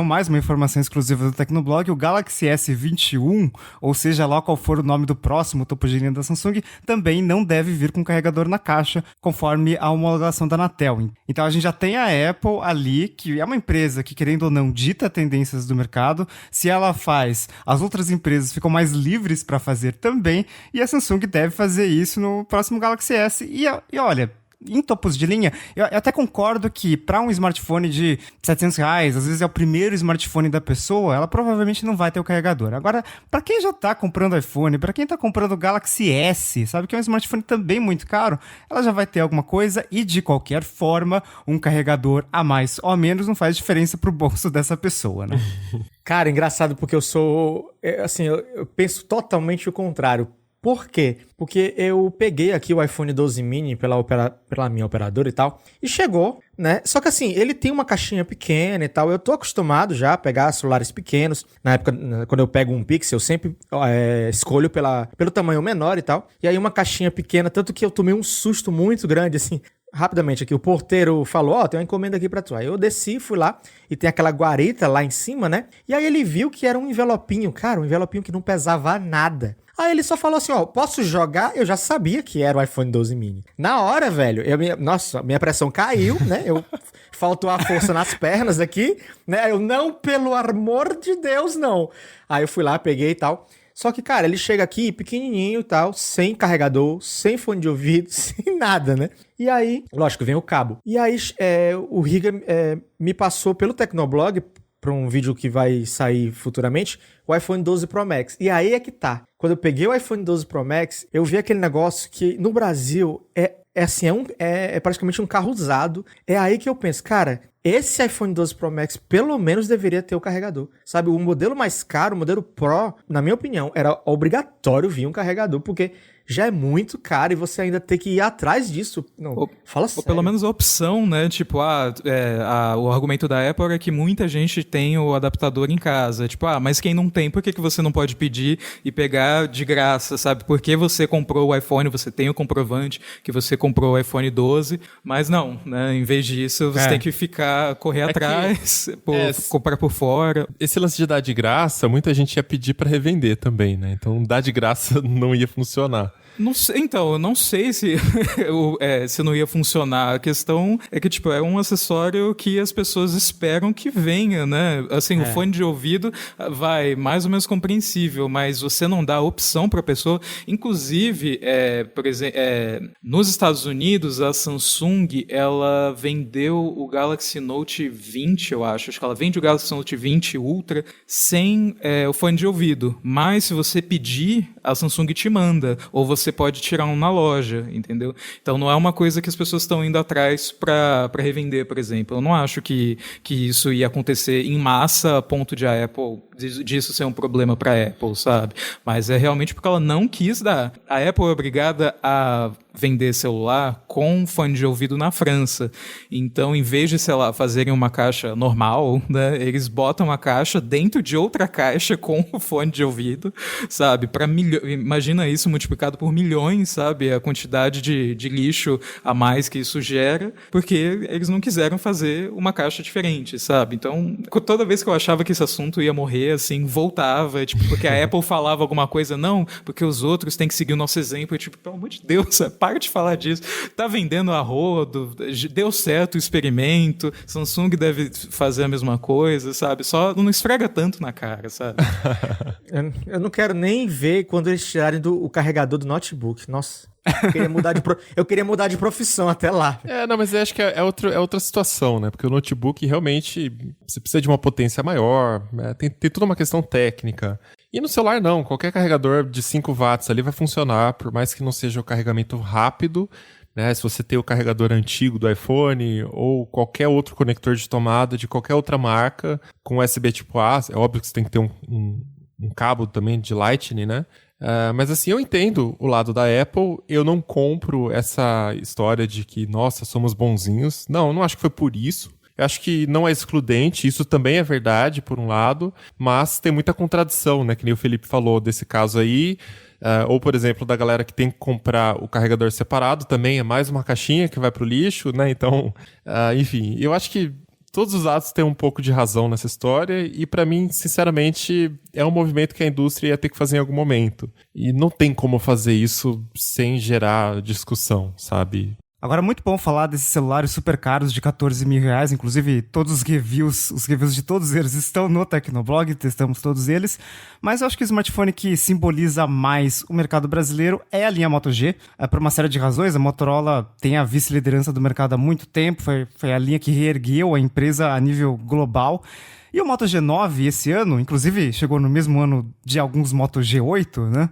mais uma informação exclusiva do Tecnoblog, o Galaxy S21, ou seja lá qual for o nome do próximo topo de linha da Samsung, também não deve vir com carregador na caixa, conforme a homologação da Anatel. Então a gente já tem a Apple ali, que é uma empresa que, querendo ou não, dita tendências do mercado. Se ela faz, as outras empresas ficam mais livres para fazer também, e a Samsung deve fazer isso no próximo Galaxy S. E olha, em topos de linha, eu até concordo que para um smartphone de R$700, às vezes é o primeiro smartphone da pessoa, ela provavelmente não vai ter o carregador. Agora, para quem já tá comprando iPhone, para quem tá comprando o Galaxy S, sabe que é um smartphone também muito caro, ela já vai ter alguma coisa e, de qualquer forma, um carregador a mais ou a menos não faz diferença pro bolso dessa pessoa, né? Cara, engraçado porque eu penso totalmente o contrário. Por quê? Porque eu peguei aqui o iPhone 12 mini pela minha operadora e tal, e chegou, né? Só que assim, ele tem uma caixinha pequena e tal, eu tô acostumado já a pegar celulares pequenos. Na época, quando eu pego um Pixel, eu sempre escolho pelo tamanho menor e tal. E aí uma caixinha pequena, tanto que eu tomei um susto muito grande, assim. Rapidamente aqui, o porteiro falou, tem uma encomenda aqui pra tu. Aí eu desci, fui lá, e tem aquela guarita lá em cima, né? E aí ele viu que era um envelopinho, cara, um envelopinho que não pesava nada. Aí ele só falou assim, posso jogar? Eu já sabia que era o iPhone 12 mini. Na hora, velho, minha pressão caiu, né? Faltou a força nas pernas aqui, né? Eu, não, pelo amor de Deus, não. Aí eu fui lá, peguei e tal. Só que, cara, ele chega aqui pequenininho e tal, sem carregador, sem fone de ouvido, sem nada, né? E aí, lógico, vem o cabo. E aí o Riga me passou pelo Tecnoblog, para um vídeo que vai sair futuramente, o iPhone 12 Pro Max. E aí é que tá. Quando eu peguei o iPhone 12 Pro Max, eu vi aquele negócio que no Brasil é praticamente um carro usado. É aí que eu penso, cara, esse iPhone 12 Pro Max pelo menos deveria ter o carregador. Sabe, o modelo mais caro, o modelo Pro, na minha opinião, era obrigatório vir um carregador, porque já é muito caro e você ainda tem que ir atrás disso. Não, fala sério. Ou pelo menos a opção, né? Tipo, o argumento da Apple é que muita gente tem o adaptador em casa. Tipo, mas quem não tem, por que você não pode pedir e pegar de graça, sabe? Porque você comprou o iPhone, você tem o comprovante que você comprou o iPhone 12, mas não, né? Em vez disso, você tem que correr atrás, comprar por fora. Esse lance de dar de graça, muita gente ia pedir pra revender também, né? Então, dar de graça não ia funcionar. Não sei, então, eu não sei se não ia funcionar. A questão é que, tipo, é um acessório que as pessoas esperam que venha, né? Assim, o fone de ouvido vai mais ou menos compreensível, mas você não dá a opção para a pessoa. Inclusive, por exemplo, nos Estados Unidos, a Samsung, ela vendeu o Galaxy Note 20, eu acho. Acho que ela vende o Galaxy Note 20 Ultra sem o fone de ouvido. Mas se você pedir, a Samsung te manda. Ou você pode tirar um na loja, entendeu? Então não é uma coisa que as pessoas estão indo atrás para revender, por exemplo. Eu não acho que isso ia acontecer em massa a ponto de a Apple disso ser um problema para a Apple, sabe? Mas é realmente porque ela não quis dar. A Apple é obrigada a vender celular com fone de ouvido na França. Então, em vez de, sei lá, fazerem uma caixa normal, né, eles botam a caixa dentro de outra caixa com o fone de ouvido, sabe? Imagina isso multiplicado por milhões, sabe? A quantidade de lixo a mais que isso gera, porque eles não quiseram fazer uma caixa diferente, sabe? Então, toda vez que eu achava que esse assunto ia morrer, assim, voltava, tipo, porque a Apple falava alguma coisa, não, porque os outros têm que seguir o nosso exemplo, tipo, pelo amor de Deus, para de falar disso, tá vendendo a rodo, deu certo o experimento, Samsung deve fazer a mesma coisa, sabe? Só não esfrega tanto na cara, sabe? Eu não quero nem ver quando eles tirarem o carregador do notebook. Nossa, eu queria mudar de profissão até lá. Não, mas eu acho que é outra situação, né? Porque o notebook realmente você precisa de uma potência maior, né? Tem toda uma questão técnica. E no celular não, qualquer carregador de 5 watts ali vai funcionar, por mais que não seja o carregamento rápido, né? Se você tem o carregador antigo do iPhone ou qualquer outro conector de tomada de qualquer outra marca com USB tipo A, é óbvio que você tem que ter um cabo também de Lightning, né? Mas assim, eu entendo o lado da Apple, eu não compro essa história de que, nossa, somos bonzinhos. Não acho que foi por isso. Eu acho que não é excludente, isso também é verdade, por um lado, mas tem muita contradição, né? Que nem o Felipe falou desse caso aí. Ou, por exemplo, da galera que tem que comprar o carregador separado, também é mais uma caixinha que vai pro lixo, né? Então, enfim, eu acho que todos os lados têm um pouco de razão nessa história e, para mim, sinceramente, é um movimento que a indústria ia ter que fazer em algum momento. E não tem como fazer isso sem gerar discussão, sabe? Agora, muito bom falar desses celulares super caros de R$14.000, inclusive todos os reviews de todos eles estão no Tecnoblog, testamos todos eles, mas eu acho que o smartphone que simboliza mais o mercado brasileiro é a linha Moto G, por uma série de razões. A Motorola tem a vice-liderança do mercado há muito tempo, foi a linha que reergueu a empresa a nível global. E o Moto G9 esse ano, inclusive chegou no mesmo ano de alguns Moto G8, né?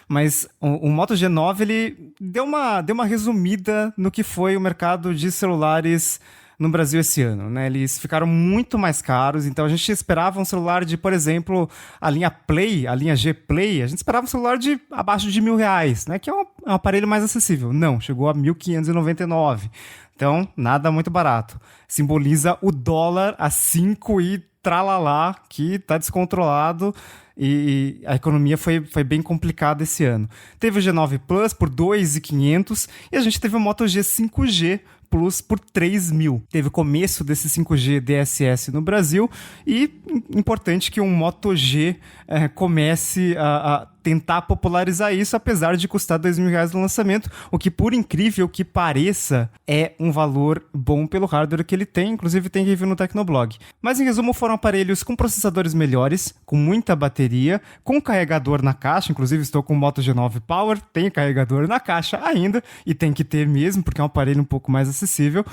Mas o Moto G9, ele deu uma resumida no que foi o mercado de celulares no Brasil esse ano, né? Eles ficaram muito mais caros, então a gente esperava um celular de, por exemplo, a linha Play, a linha G Play, a gente esperava um celular de abaixo de R$1.000, né? Que é um aparelho mais acessível. Não, chegou a R$1.599. Então, nada muito barato. Simboliza o dólar a 5 e tralalá, que tá descontrolado. E a economia foi bem complicada esse ano. Teve o G9 Plus por R$2.500 e a gente teve o Moto G 5G Plus por R$3.000. Teve o começo desse 5G DSS no Brasil e importante que um Moto G comece a tentar popularizar isso, apesar de custar R$2.000 no lançamento, o que, por incrível que pareça, é um valor bom pelo hardware que ele tem, inclusive tem review no Tecnoblog. Mas, em resumo, foram aparelhos com processadores melhores, com muita bateria, com carregador na caixa, inclusive estou com o Moto G9 Power, tem carregador na caixa ainda, e tem que ter mesmo, porque é um aparelho um pouco mais acessível,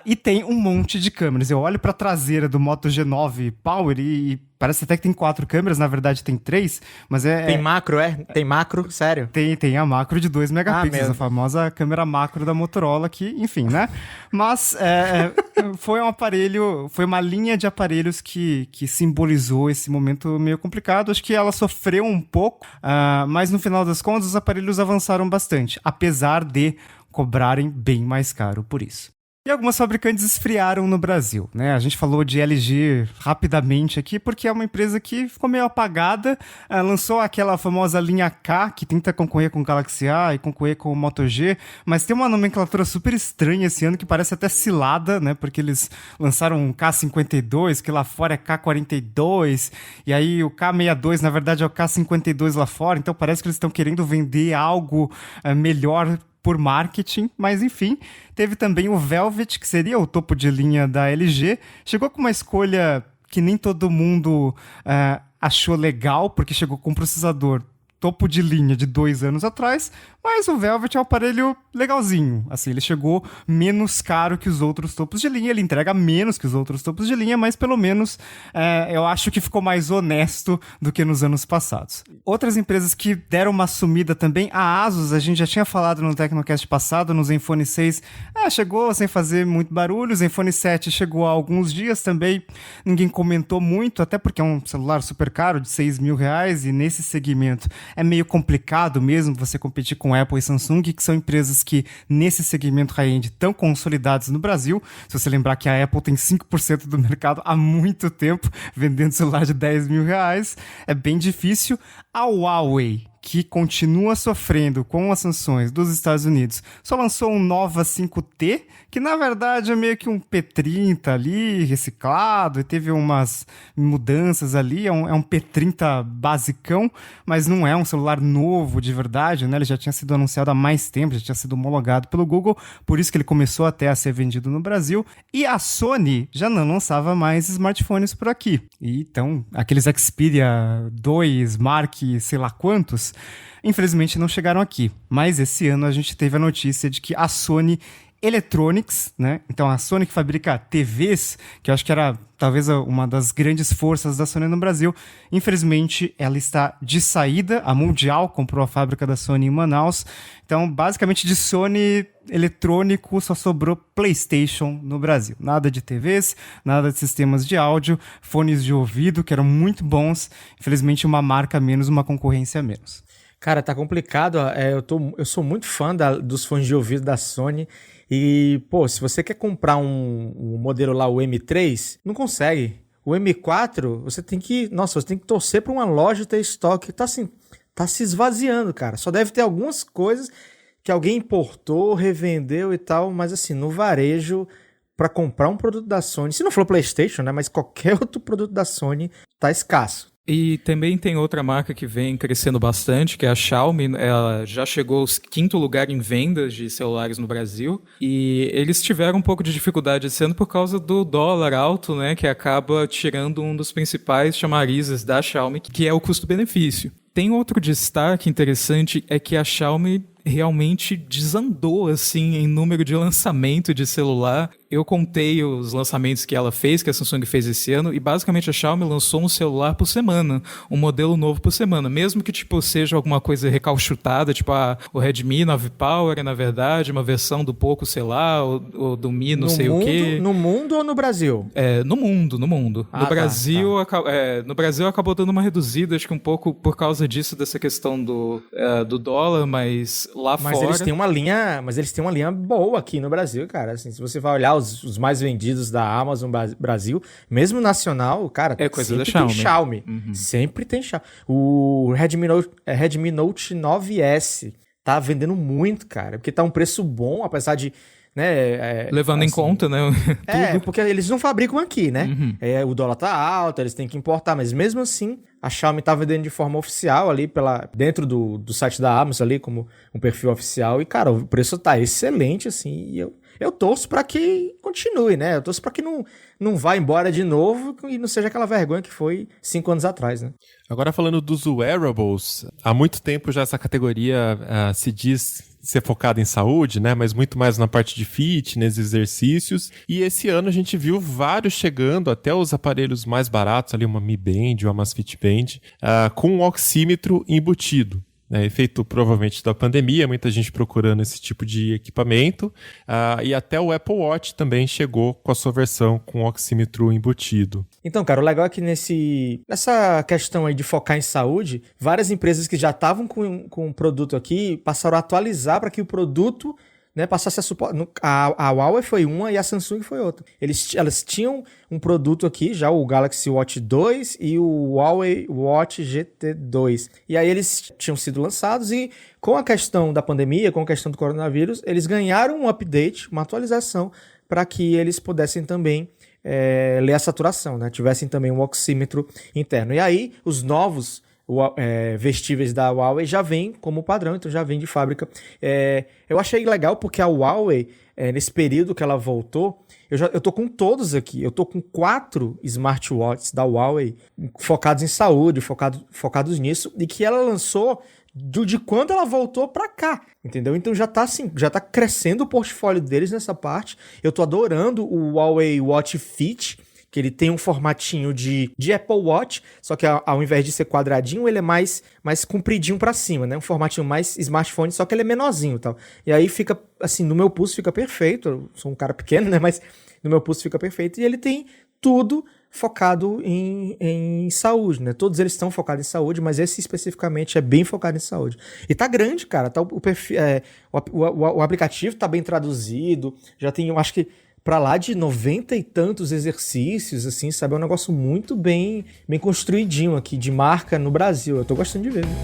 e tem um monte de câmeras. Eu olho para a traseira do Moto G9 Power e parece até que tem 4 câmeras, na verdade tem 3, mas Tem macro, Tem macro? Sério? Tem a macro de 2 megapixels, meu. a famosa câmera macro da Motorola, que, enfim, né? Mas foi um aparelho, foi uma linha de aparelhos que simbolizou esse momento meio complicado. Acho que ela sofreu um pouco, mas no final das contas os aparelhos avançaram bastante, apesar de cobrarem bem mais caro por isso. E algumas fabricantes esfriaram no Brasil, né? A gente falou de LG rapidamente aqui, porque é uma empresa que ficou meio apagada, lançou aquela famosa linha K, que tenta concorrer com o Galaxy A e concorrer com o Moto G, mas tem uma nomenclatura super estranha esse ano, que parece até cilada, né? Porque eles lançaram um K52, que lá fora é K42, e aí o K62, na verdade, é o K52 lá fora, então parece que eles estão querendo vender algo melhor por marketing, mas enfim, teve também o Velvet, que seria o topo de linha da LG, chegou com uma escolha que nem todo mundo achou legal, porque chegou com um processador topo de linha de 2 anos atrás, mas o Velvet é um aparelho legalzinho. Assim, ele chegou menos caro que os outros topos de linha, ele entrega menos que os outros topos de linha, mas pelo menos eu acho que ficou mais honesto do que nos anos passados. Outras empresas que deram uma sumida também, a Asus, a gente já tinha falado no Tecnocast passado, no Zenfone 6, chegou sem fazer muito barulho, o Zenfone 7 chegou há alguns dias também, ninguém comentou muito, até porque é um celular super caro, de R$6.000, e nesse segmento é meio complicado mesmo você competir com Apple e Samsung, que são empresas que nesse segmento high-end estão consolidadas no Brasil. Se você lembrar que a Apple tem 5% do mercado há muito tempo, vendendo celular de R$10.000, é bem difícil. A Huawei, que continua sofrendo com as sanções dos Estados Unidos, só lançou um Nova 5T, que na verdade é meio que um P30 ali, reciclado, e teve umas mudanças ali, é um P30 basicão, mas não é um celular novo de verdade, né? Ele já tinha sido anunciado há mais tempo, já tinha sido homologado pelo Google, por isso que ele começou até a ser vendido no Brasil, e a Sony já não lançava mais smartphones por aqui. E então, aqueles Xperia 2, Mark, sei lá quantos, infelizmente não chegaram aqui. Mas esse ano a gente teve a notícia de que a Sony Electronics, né? Então a Sony que fabrica TVs, que eu acho que era talvez uma das grandes forças da Sony no Brasil, infelizmente ela está de saída. A Mundial comprou a fábrica da Sony em Manaus. Então, basicamente, de Sony eletrônico só sobrou PlayStation no Brasil. Nada de TVs, nada de sistemas de áudio, fones de ouvido que eram muito bons. Infelizmente, uma marca a menos, uma concorrência a menos. Cara, tá complicado. Eu sou muito fã dos fones de ouvido da Sony. E, pô, se você quer comprar um modelo lá, o M3, não consegue. O M4, você tem que torcer pra uma loja ter estoque. Tá se esvaziando, cara. Só deve ter algumas coisas que alguém importou, revendeu e tal, mas assim, no varejo, pra comprar um produto da Sony, se não for PlayStation, né, mas qualquer outro produto da Sony, tá escasso. E também tem outra marca que vem crescendo bastante, que é a Xiaomi. Ela já chegou ao 5º lugar em vendas de celulares no Brasil. E eles tiveram um pouco de dificuldade esse ano por causa do dólar alto, né? Que acaba tirando um dos principais chamarizes da Xiaomi, que é o custo-benefício. Tem outro destaque interessante, é que a Xiaomi realmente desandou, assim, em número de lançamento de celular. Eu contei os lançamentos que ela fez, que a Samsung fez esse ano, e basicamente a Xiaomi lançou um celular por semana, um modelo novo por semana, mesmo que, tipo, seja alguma coisa recalchutada, tipo, o Redmi 9 Power é, na verdade, uma versão do Poco, sei lá, ou do Mi, não sei o quê. No mundo ou no Brasil? No mundo. No Brasil, no Brasil acabou dando uma reduzida, acho que um pouco por causa disso, dessa questão do dólar, mas lá fora... Eles têm uma linha boa aqui no Brasil, cara. Assim, se você vai olhar os mais vendidos da Amazon Brasil, mesmo nacional, cara, é coisa da Xiaomi. Tem Xiaomi. Uhum. Sempre tem Xiaomi. O Redmi Note 9S tá vendendo muito, cara, porque tá um preço bom, apesar de né? Levando em conta, né? Tudo. Porque eles não fabricam aqui, né? O dólar tá alto, eles têm que importar, mas mesmo assim, a Xiaomi tá vendendo de forma oficial ali, dentro do site da Amazon ali, como um perfil oficial, e cara, o preço tá excelente, assim, e eu torço pra que continue, né? Eu torço pra que não vá embora de novo e não seja aquela vergonha que foi 5 anos atrás, né? Agora falando dos wearables, há muito tempo já essa categoria se diz ser focada em saúde, né? Mas muito mais na parte de fitness, exercícios. E esse ano a gente viu vários chegando, até os aparelhos mais baratos, ali uma Mi Band, uma Amazfit Band, com um oxímetro embutido. Efeito provavelmente da pandemia, muita gente procurando esse tipo de equipamento, e até o Apple Watch também chegou com a sua versão com oxímetro embutido. Então, cara, o legal é que nessa questão aí de focar em saúde, várias empresas que já estavam com o produto aqui passaram a atualizar para que o produto, né, passasse a suportar. A Huawei foi uma e a Samsung foi outra. Elas tinham um produto aqui, já o Galaxy Watch 2 e o Huawei Watch GT2. E aí eles tinham sido lançados e com a questão da pandemia, com a questão do coronavírus, eles ganharam um update, uma atualização, para que eles pudessem também ler a saturação, né? Tivessem também um oxímetro interno. E aí os novos vestíveis da Huawei já vem como padrão, então já vem de fábrica. Eu achei legal porque a Huawei, nesse período que ela voltou, eu tô com todos aqui, eu tô com 4 smartwatches da Huawei focados em saúde, focados nisso, e que ela lançou de quando ela voltou pra cá, entendeu? Então já tá crescendo o portfólio deles nessa parte. Eu tô adorando o Huawei Watch Fit, que ele tem um formatinho de Apple Watch, só que ao invés de ser quadradinho, ele é mais compridinho pra cima, né? Um formatinho mais smartphone, só que ele é menorzinho e tal. E aí fica, assim, no meu pulso fica perfeito. Eu sou um cara pequeno, né? Mas no meu pulso fica perfeito. E ele tem tudo focado em saúde, né? Todos eles estão focados em saúde, mas esse especificamente é bem focado em saúde. E tá grande, cara. Tá o aplicativo tá bem traduzido. Já tem, eu acho que pra lá de 90 e tantos exercícios, assim, sabe? É um negócio muito bem construidinho aqui, de marca no Brasil. Eu tô gostando de ver, né?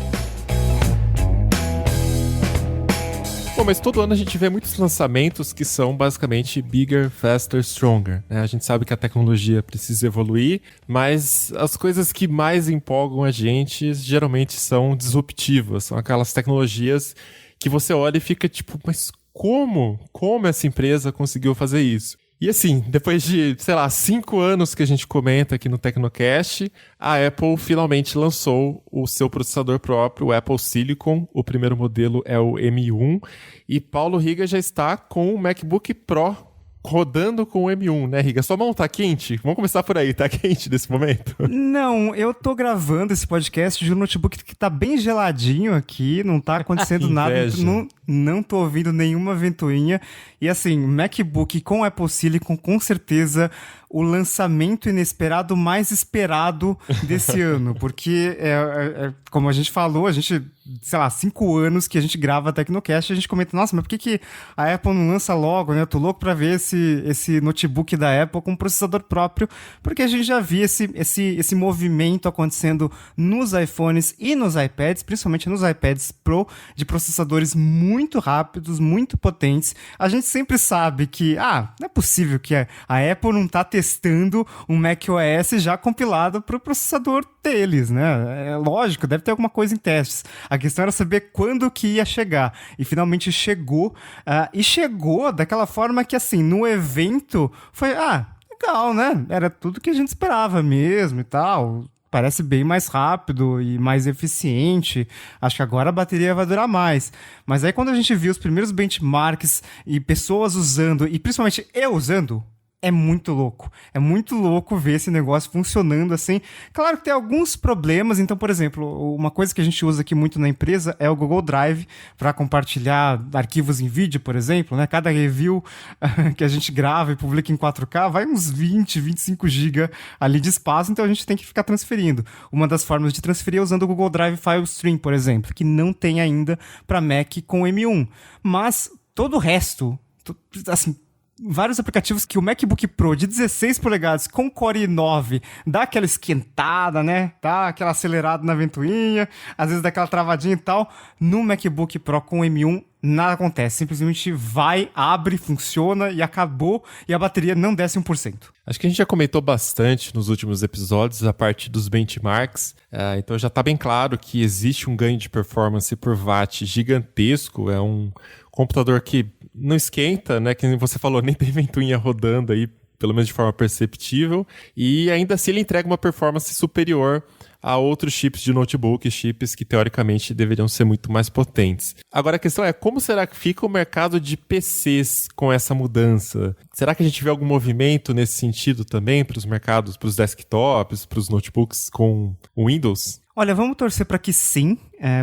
Bom, mas todo ano a gente vê muitos lançamentos que são basicamente bigger, faster, stronger, né? A gente sabe que a tecnologia precisa evoluir, mas as coisas que mais empolgam a gente geralmente são disruptivas, são aquelas tecnologias que você olha e fica tipo, mas como essa empresa conseguiu fazer isso? E assim, depois de, 5 anos que a gente comenta aqui no Tecnocast, a Apple finalmente lançou o seu processador próprio, o Apple Silicon. O primeiro modelo é o M1. E Paulo Riga já está com o MacBook Pro rodando com o M1, né, Riga? Sua mão tá quente? Vamos começar por aí, tá quente nesse momento? Não, eu tô gravando esse podcast de um notebook que tá bem geladinho aqui, não tá acontecendo nada, não tô ouvindo nenhuma ventoinha. E assim, MacBook com Apple Silicon, com certeza o lançamento inesperado mais esperado desse ano, porque como a gente falou, a gente, 5 anos que a gente grava Tecnocast, a gente comenta, nossa, mas por que a Apple não lança logo, né? Eu tô louco pra ver esse notebook da Apple com processador próprio, porque a gente já via esse movimento acontecendo nos iPhones e nos iPads, principalmente nos iPads Pro, de processadores muito rápidos, muito potentes. A gente sempre sabe que, não é possível que a Apple não tá testando um macOS já compilado para o processador deles, né? É lógico, deve ter alguma coisa em testes. A questão era saber quando que ia chegar. E finalmente chegou. E chegou daquela forma que, assim, no evento foi, legal, né? Era tudo que a gente esperava mesmo e tal. Parece bem mais rápido e mais eficiente. Acho que agora a bateria vai durar mais. Mas aí quando a gente viu os primeiros benchmarks e pessoas usando, e principalmente eu usando, é muito louco. É muito louco ver esse negócio funcionando assim. Claro que tem alguns problemas. Então, por exemplo, uma coisa que a gente usa aqui muito na empresa é o Google Drive para compartilhar arquivos em vídeo, por exemplo, né? Cada review que a gente grava e publica em 4K vai uns 20, 25 GB ali de espaço. Então, a gente tem que ficar transferindo. Uma das formas de transferir é usando o Google Drive File Stream, por exemplo, que não tem ainda para Mac com M1. Mas todo o resto, assim, vários aplicativos que o MacBook Pro de 16 polegadas com Core i9 dá aquela esquentada, né? Dá aquela acelerada na ventoinha, às vezes dá aquela travadinha e tal. No MacBook Pro com M1, nada acontece. Simplesmente vai, abre, funciona e acabou, e a bateria não desce 1%. Acho que a gente já comentou bastante nos últimos episódios a parte dos benchmarks, então já está bem claro que existe um ganho de performance por watt gigantesco, é um computador que não esquenta, né, que você falou, nem tem ventoinha rodando aí, pelo menos de forma perceptível, e ainda assim ele entrega uma performance superior a outros chips de notebook, chips que teoricamente deveriam ser muito mais potentes. Agora a questão é, como será que fica o mercado de PCs com essa mudança? Será que a gente vê algum movimento nesse sentido também para os mercados, para os desktops, para os notebooks com o Windows? Olha, vamos torcer para que sim,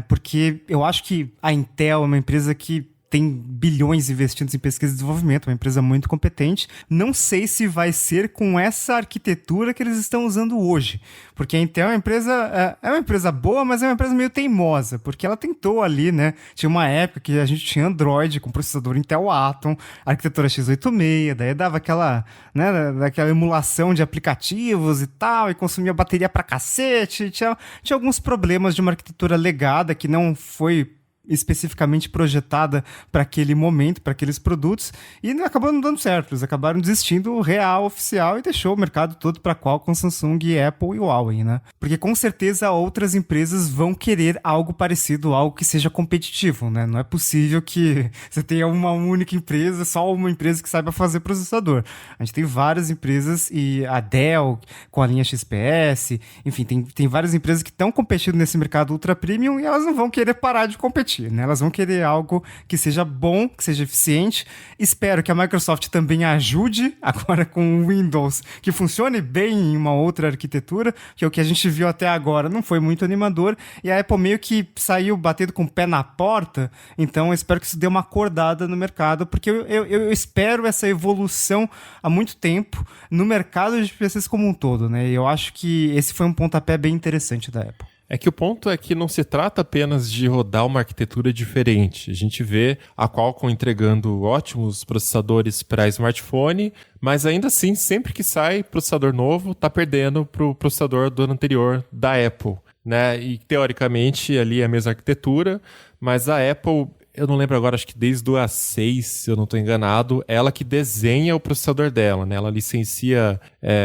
porque eu acho que a Intel é uma empresa que tem bilhões investidos em pesquisa e desenvolvimento, uma empresa muito competente. Não sei se vai ser com essa arquitetura que eles estão usando hoje, porque a Intel é uma empresa boa, mas é uma empresa meio teimosa, porque ela tentou ali, né? Tinha uma época que a gente tinha Android com processador Intel Atom, arquitetura x86, daí dava aquela, né, daquela emulação de aplicativos e tal, e consumia bateria pra cacete, tinha alguns problemas de uma arquitetura legada que não foi especificamente projetada para aquele momento, para aqueles produtos, e acabou não dando certo. Eles acabaram desistindo real, oficial, e deixou o mercado todo para Qualcomm, Samsung, Apple e Huawei, né? Porque com certeza outras empresas vão querer algo parecido, algo que seja competitivo, né? Não é possível que você tenha uma única empresa, só uma empresa que saiba fazer processador. A gente tem várias empresas, e a Dell com a linha XPS, enfim, tem várias empresas que estão competindo nesse mercado ultra premium, e elas não vão querer parar de competir, né? Elas vão querer algo que seja bom, que seja eficiente. Espero que a Microsoft também ajude agora com o Windows, que funcione bem em uma outra arquitetura, que o que a gente viu até agora não foi muito animador, e a Apple meio que saiu batendo com o pé na porta. Então eu espero que isso dê uma acordada no mercado, porque eu espero essa evolução há muito tempo no mercado de PCs como um todo, né? E eu acho que esse foi um pontapé bem interessante da Apple. É que o ponto é que não se trata apenas de rodar uma arquitetura diferente. A gente vê a Qualcomm entregando ótimos processadores para smartphone, mas ainda assim, sempre que sai processador novo, tá perdendo para o processador do ano anterior da Apple, né? E teoricamente ali é a mesma arquitetura, mas a Apple, eu não lembro agora, acho que desde o A6, se eu não estou enganado, ela que desenha o processador dela, né? Ela licencia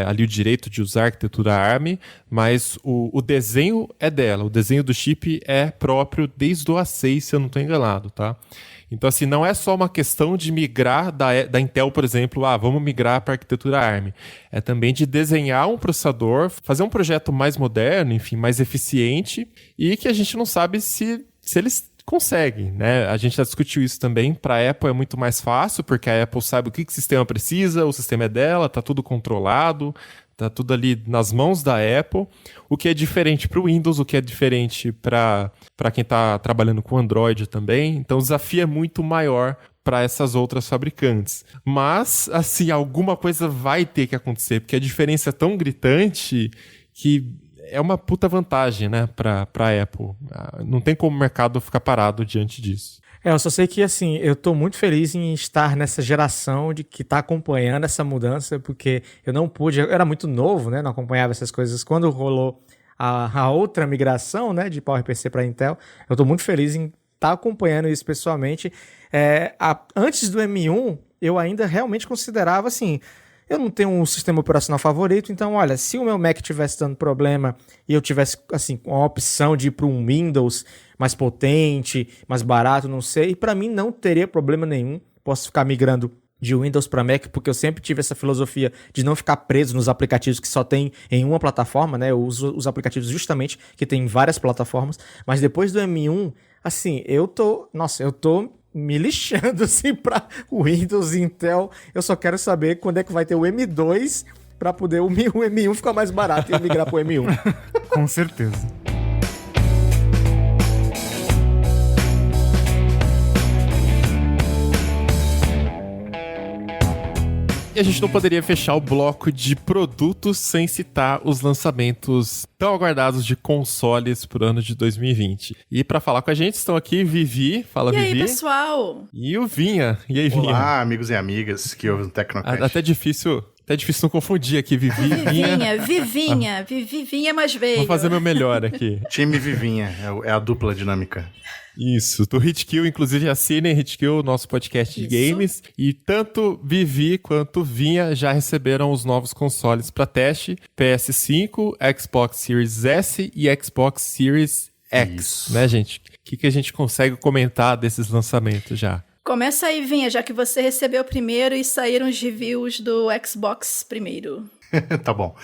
ali o direito de usar a arquitetura ARM, mas o desenho é dela, o desenho do chip é próprio desde o A6, se eu não estou enganado, tá? Então, assim, não é só uma questão de migrar da Intel, por exemplo, vamos migrar para a arquitetura ARM. É também de desenhar um processador, fazer um projeto mais moderno, enfim, mais eficiente, e que a gente não sabe se eles conseguem, né? A gente já discutiu isso também. Para a Apple é muito mais fácil, porque a Apple sabe o que o sistema precisa, o sistema é dela, tá tudo controlado, tá tudo ali nas mãos da Apple. O que é diferente para o Windows, o que é diferente para quem está trabalhando com Android também. Então o desafio é muito maior para essas outras fabricantes. Mas, assim, alguma coisa vai ter que acontecer, porque a diferença é tão gritante que é uma puta vantagem, né, pra Apple. Não tem como o mercado ficar parado diante disso. Eu só sei que, assim, eu tô muito feliz em estar nessa geração de que tá acompanhando essa mudança, porque eu não pude, eu era muito novo, né, não acompanhava essas coisas. Quando rolou a outra migração, né, de PowerPC para Intel, eu tô muito feliz em estar acompanhando isso pessoalmente. Antes do M1, eu ainda realmente considerava, assim, eu não tenho um sistema operacional favorito, então, olha, se o meu Mac tivesse dando problema e eu tivesse, assim, a opção de ir para um Windows mais potente, mais barato, não sei, para mim não teria problema nenhum. Posso ficar migrando de Windows para Mac, porque eu sempre tive essa filosofia de não ficar preso nos aplicativos que só tem em uma plataforma, né? Eu uso os aplicativos justamente que tem em várias plataformas, mas depois do M1, assim, eu tô me lixando assim para o Windows e Intel. Eu só quero saber quando é que vai ter o M2 para poder o M1 ficar mais barato e migrar para o M1. Com certeza. E a gente não poderia fechar o bloco de produtos sem citar os lançamentos tão aguardados de consoles pro ano de 2020. E pra falar com a gente estão aqui Vivi, fala E Vivi. aí, pessoal? E o Vinha. E aí, Vinha? Olá, amigos e amigas que ouvem o Tecnocast. Até difícil não confundir aqui, Vivi e Vinha. Vivinha mais veio. Vou fazer meu melhor aqui. Time Vivinha, é a dupla dinâmica. Isso, do Hitkill, inclusive assinem Hitkill, nosso podcast de games. E tanto Vivi quanto Vinha já receberam os novos consoles para teste: PS5, Xbox Series S e Xbox Series X. Isso. Né, gente? O que a gente consegue comentar desses lançamentos já? Começa aí, Vinha, já que você recebeu primeiro e saíram os reviews do Xbox primeiro. Tá bom.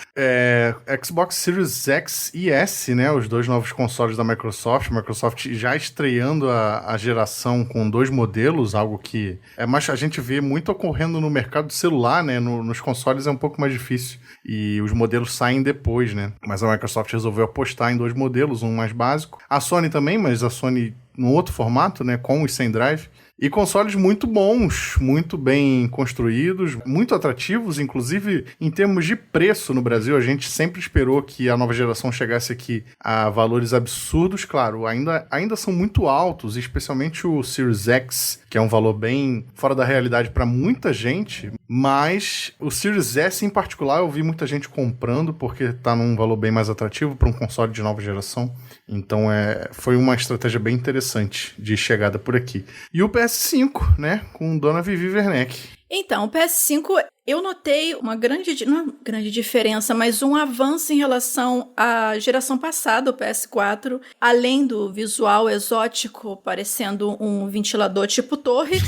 Xbox Series X e S, né? Os dois novos consoles da Microsoft. Microsoft já estreando a geração com 2 modelos, algo que a gente vê muito ocorrendo no mercado do celular, né? Nos consoles é um pouco mais difícil. E os modelos saem depois, né? Mas a Microsoft resolveu apostar em 2 modelos, um mais básico. A Sony também, mas a Sony num outro formato, né? Com e sem drive. E consoles muito bons, muito bem construídos, muito atrativos, inclusive em termos de preço no Brasil. A gente sempre esperou que a nova geração chegasse aqui a valores absurdos. Claro, ainda são muito altos, especialmente o Series X, que é um valor bem fora da realidade para muita gente. Mas o Series S em particular eu vi muita gente comprando porque está num valor bem mais atrativo para um console de nova geração. Então foi uma estratégia bem interessante de chegada por aqui. E o PS5, né, com Dona Vivi Werneck. Então, o PS5, eu notei uma não grande diferença, mas um avanço em relação à geração passada, o PS4, além do visual exótico, parecendo um ventilador tipo torre.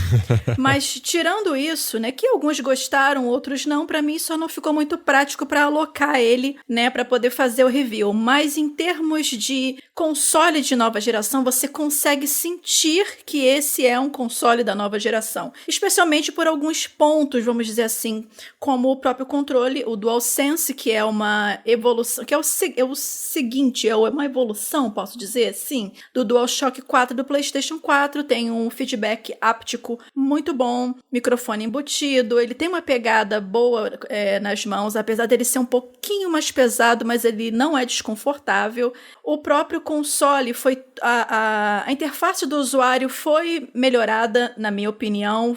Mas tirando isso, né, que alguns gostaram, outros não, pra mim só não ficou muito prático pra alocar ele, né, pra poder fazer o review. Mas em termos de console de nova geração, você consegue sentir que esse é um console da nova geração, especialmente por alguns pontos, vamos dizer assim, como o próprio controle, o DualSense, que é uma evolução, que é o seguinte, é uma evolução, posso dizer assim, do DualShock 4 do PlayStation 4, tem um feedback áptico muito bom, microfone embutido, ele tem uma pegada boa nas mãos, apesar dele ser um pouquinho mais pesado, mas ele não é desconfortável. O próprio console a interface do usuário foi melhorada, na minha opinião,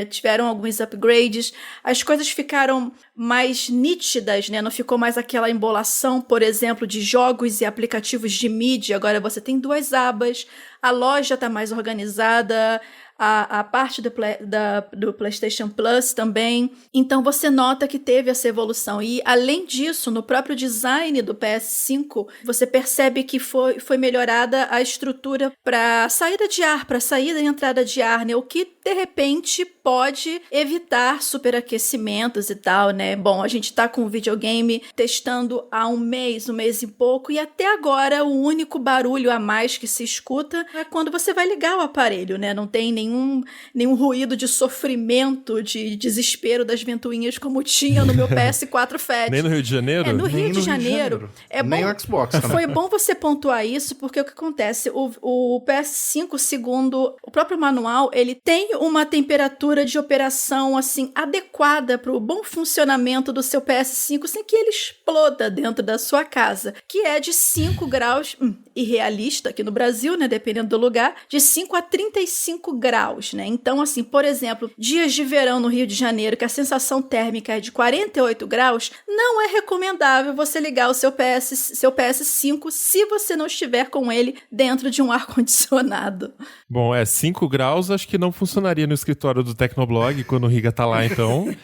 tiveram alguns upgrades, as coisas ficaram mais nítidas, né? Não ficou mais aquela embolação, por exemplo, de jogos e aplicativos de mídia. Agora você tem 2 abas, a loja está mais organizada, a parte do PlayStation Plus também. Então você nota que teve essa evolução. E além disso, no próprio design do PS5, você percebe que foi melhorada a estrutura para saída de ar, para saída e entrada de ar, né? O que de repente pode evitar superaquecimentos e tal, né? Bom, a gente tá com o videogame testando há um mês e pouco, e até agora o único barulho a mais que se escuta é quando você vai ligar o aparelho, né? Não tem nenhum ruído de sofrimento, de desespero das ventoinhas como tinha no meu PS4 Fat. Nem no Rio de Janeiro? No Rio de Janeiro. Nem o Xbox também. Foi bom você pontuar isso, porque o que acontece? O PS5, segundo o próprio manual, ele tem uma temperatura de operação assim adequada para o bom funcionamento do seu PS5 sem que ele exploda dentro da sua casa, que é de 5 graus, irrealista aqui no Brasil, né, dependendo do lugar, de 5 a 35 graus, né? Então, assim, por exemplo, dias de verão no Rio de Janeiro, que a sensação térmica é de 48 graus, não é recomendável você ligar o seu PS5 se você não estiver com ele dentro de um ar-condicionado. Bom, 5 graus acho que não funcionaria no escritório do Tecnoblog quando o Riga tá lá, então.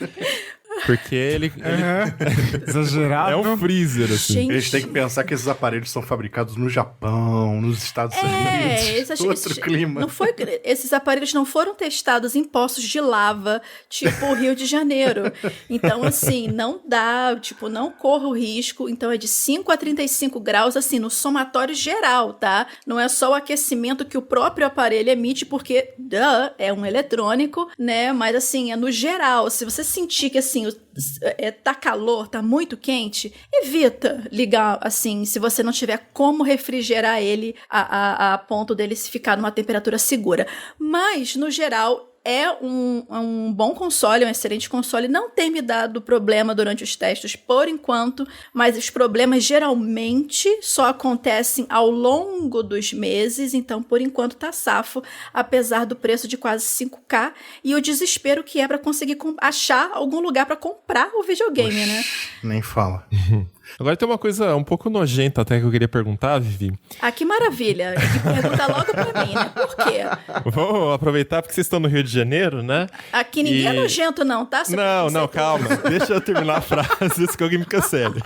Porque ele exagerado. É um freezer, assim. Gente. Eles têm que pensar que esses aparelhos são fabricados no Japão, nos Estados Unidos. Outro clima. Esses aparelhos não foram testados em poços de lava, tipo o Rio de Janeiro. Então, assim, não dá, não corra o risco. Então, é de 5 a 35 graus, assim, no somatório geral, tá? Não é só o aquecimento que o próprio aparelho emite, porque, é um eletrônico, né? Mas, assim, é no geral. Se você sentir que, assim, tá calor, tá muito quente, evita ligar, assim, se você não tiver como refrigerar ele a ponto dele ficar numa temperatura segura. Mas, no geral, é um bom console, um excelente console. Não tem me dado problema durante os testes por enquanto, mas os problemas geralmente só acontecem ao longo dos meses, então por enquanto tá safo, apesar do preço de quase 5K e o desespero que é pra conseguir achar algum lugar pra comprar o videogame, né? Nem fala. Agora tem uma coisa um pouco nojenta até que eu queria perguntar, Vivi. Ah, que maravilha. Pergunta logo pra mim, né? Por quê? Vou aproveitar porque vocês estão no Rio de Janeiro, né? Aqui ninguém é nojento não, tá? Não, calma. Deixa eu terminar a frase antes que alguém me cancele.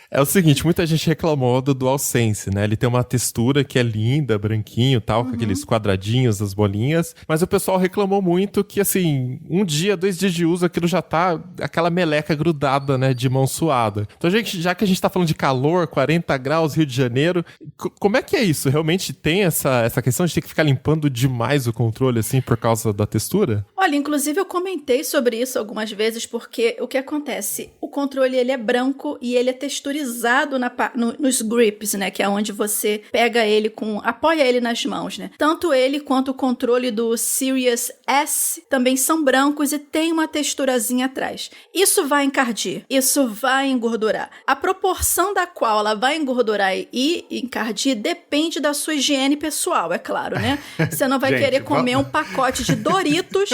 É o seguinte, muita gente reclamou do DualSense, né? Ele tem uma textura que é linda, branquinho e tal, com aqueles quadradinhos, as bolinhas. Mas o pessoal reclamou muito que, assim, 1 dia, 2 dias de uso, aquilo já tá aquela meleca grudada, né? De mão suada. Então, gente, já que a gente tá falando de calor, 40 graus, Rio de Janeiro, como é que é isso? Realmente tem essa questão de ter que ficar limpando demais o controle, assim, por causa da textura? Olha, inclusive eu comentei sobre isso algumas vezes, porque o que acontece? O controle, ele é branco e ele é texturizado nos grips, né? Que é onde você pega ele apoia ele nas mãos, né? Tanto ele quanto o controle do Series S também são brancos e tem uma texturazinha atrás. Isso vai encardir, isso vai engordurar. A proporção da qual ela vai engordurar e encardir depende da sua higiene pessoal, é claro, né? Você não vai querer comer um pacote de Doritos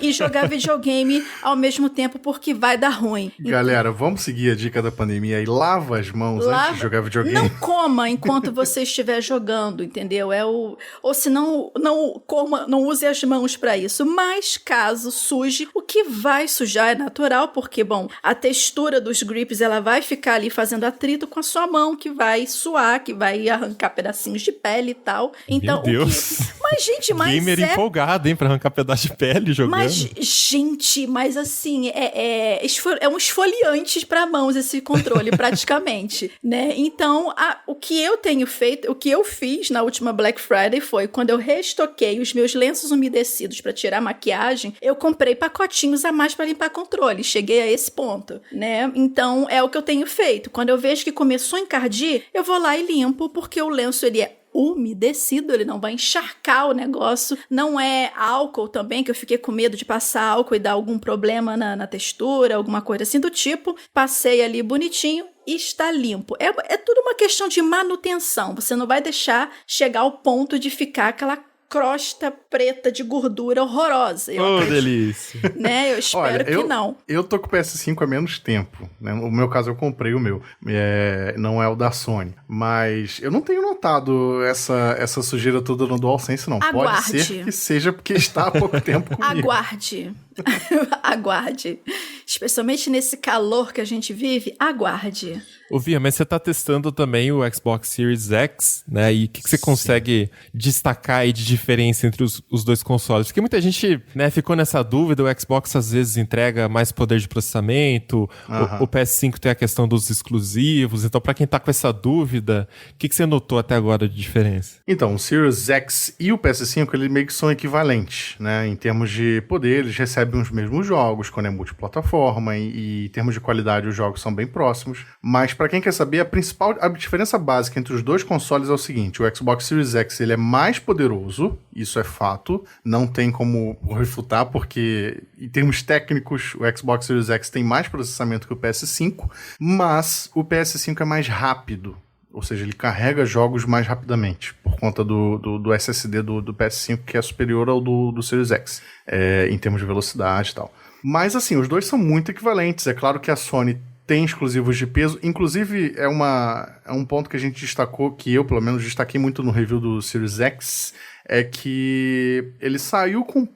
e jogar videogame ao mesmo tempo porque vai dar ruim. Galera, vamos seguir a dica da pandemia e lava as mãos antes de jogar videogame. Não coma enquanto você estiver jogando, entendeu? Ou se não coma, não use as mãos para isso. Mas caso suje, o que vai sujar é natural, porque, bom, a textura dos grips, ela vai ficar ali fazendo atrito com a sua mão, que vai suar, que vai arrancar pedacinhos de pele e tal. Então, meu Deus. Mas, gente, Gamer empolgado, hein, pra arrancar pedaço de pele jogando. Mas, gente, assim, é um esfoliante para mãos esse controle, praticamente, né? Então, o que eu tenho feito, o que eu fiz na última Black Friday foi, quando eu reestoquei os meus lenços umedecidos para tirar maquiagem, eu comprei pacotinhos a mais para limpar controle. Cheguei a esse ponto, né? Então, é o que eu tenho feito. Quando eu vejo que começou a encardir, eu vou lá e limpo, porque o lenço, ele é umedecido, ele não vai encharcar o negócio. Não é álcool também, que eu fiquei com medo de passar álcool e dar algum problema na textura, alguma coisa assim do tipo. Passei ali bonitinho e está limpo. É tudo uma questão de manutenção. Você não vai deixar chegar ao ponto de ficar aquela crosta preta de gordura horrorosa. Delícia. Né? Eu espero que não. Eu tô com o PS5 há menos tempo, né? No meu caso, eu comprei o meu. Não é o da Sony. Mas eu não tenho notado essa sujeira toda no DualSense, não. Aguarde. Pode ser que seja porque está há pouco tempo comigo. Aguarde. Aguarde. Especialmente nesse calor que a gente vive, aguarde. Ô, Via, mas você tá testando também o Xbox Series X, né? E o que você consegue destacar aí de diferença entre os dois consoles? Porque muita gente, né, ficou nessa dúvida, o Xbox às vezes entrega mais poder de processamento, o PS5 tem a questão dos exclusivos, então pra quem tá com essa dúvida, o que você notou até agora de diferença? Então, o Series X e o PS5, eles meio que são equivalentes, né? Em termos de poder, eles recebem os mesmos jogos quando é multiplataforma e em termos de qualidade os jogos são bem próximos, mas para quem quer saber, a diferença básica entre os dois consoles é o seguinte: o Xbox Series X ele é mais poderoso, isso é fato, não tem como refutar, porque em termos técnicos o Xbox Series X tem mais processamento que o PS5, mas o PS5 é mais rápido. Ou seja, ele carrega jogos mais rapidamente, por conta do SSD do PS5, que é superior ao do Series X, em termos de velocidade e tal. Mas assim, os dois são muito equivalentes. É claro que a Sony tem exclusivos de peso. Inclusive, é um ponto que a gente destacou, que eu, pelo menos, destaquei muito no review do Series X, é que ele saiu com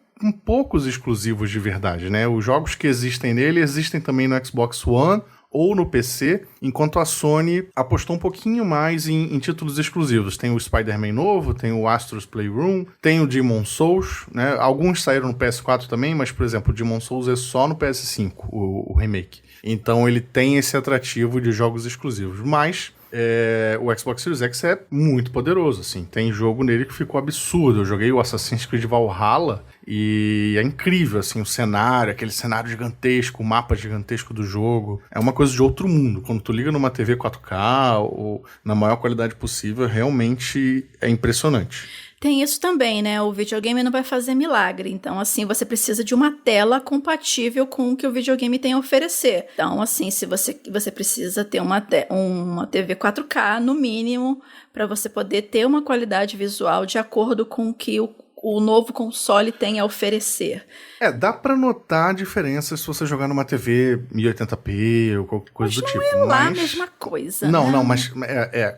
poucos exclusivos de verdade, né? Os jogos que existem nele existem também no Xbox One ou no PC, enquanto a Sony apostou um pouquinho mais em títulos exclusivos. Tem o Spider-Man novo, tem o Astro's Playroom, tem o Demon's Souls, né? Alguns saíram no PS4 também, mas, por exemplo, o Demon's Souls é só no PS5, o remake. Então ele tem esse atrativo de jogos exclusivos, mas o Xbox Series X é muito poderoso, assim. Tem jogo nele que ficou absurdo. Eu joguei o Assassin's Creed Valhalla e é incrível, assim, o cenário, aquele cenário gigantesco, o mapa gigantesco do jogo. É uma coisa de outro mundo. Quando tu liga numa TV 4K ou na maior qualidade possível, realmente é impressionante. Tem isso também, né? O videogame não vai fazer milagre. Então, assim, você precisa de uma tela compatível com o que o videogame tem a oferecer. Então, assim, se você precisa ter uma TV 4K, no mínimo, para você poder ter uma qualidade visual de acordo com o que o novo console tem a oferecer. Dá pra notar a diferença se você jogar numa TV 1080p ou qualquer coisa do tipo. Não é lá a mesma coisa, Não, né? não, mas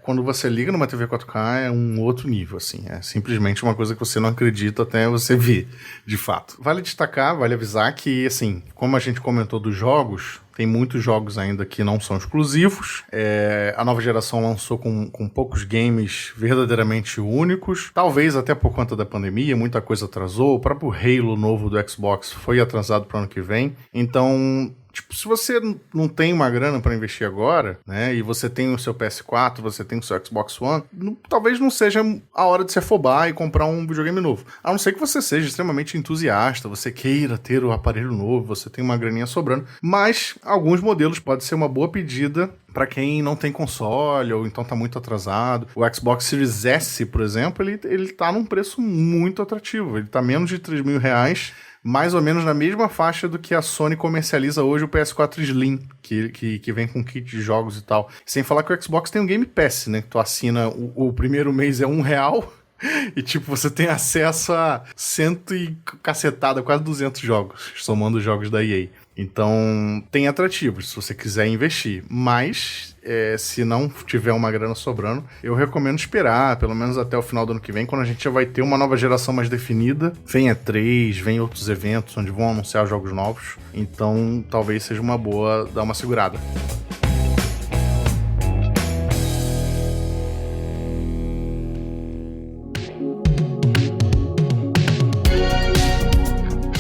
quando você liga numa TV 4K é um outro nível, assim. É simplesmente uma coisa que você não acredita até você ver, de fato. Vale destacar, vale avisar que, assim, como a gente comentou dos jogos, tem muitos jogos ainda que não são exclusivos. A nova geração lançou com poucos games verdadeiramente únicos. Talvez até por conta da pandemia, muita coisa atrasou. O próprio Halo novo do Xbox foi atrasado para o ano que vem. Então, tipo, se você não tem uma grana para investir agora, né, e você tem o seu PS4, você tem o seu Xbox One, talvez não seja a hora de se afobar e comprar um videogame novo. A não ser que você seja extremamente entusiasta, você queira ter o aparelho novo, você tem uma graninha sobrando, mas alguns modelos podem ser uma boa pedida para quem não tem console ou então tá muito atrasado. O Xbox Series S, por exemplo, ele tá num preço muito atrativo, ele tá menos de R$3.000, mais ou menos na mesma faixa do que a Sony comercializa hoje o PS4 Slim, que vem com kit de jogos e tal. Sem falar que o Xbox tem um Game Pass, né? Que tu assina, o primeiro mês é R$1, e tipo, você tem acesso a 100 e cacetada, quase 200 jogos, somando os jogos da EA. Então, tem atrativos, se você quiser investir. Mas, se não tiver uma grana sobrando, eu recomendo esperar, pelo menos até o final do ano que vem, quando a gente já vai ter uma nova geração mais definida. Vem E3, vem outros eventos onde vão anunciar jogos novos. Então, talvez seja uma boa dar uma segurada.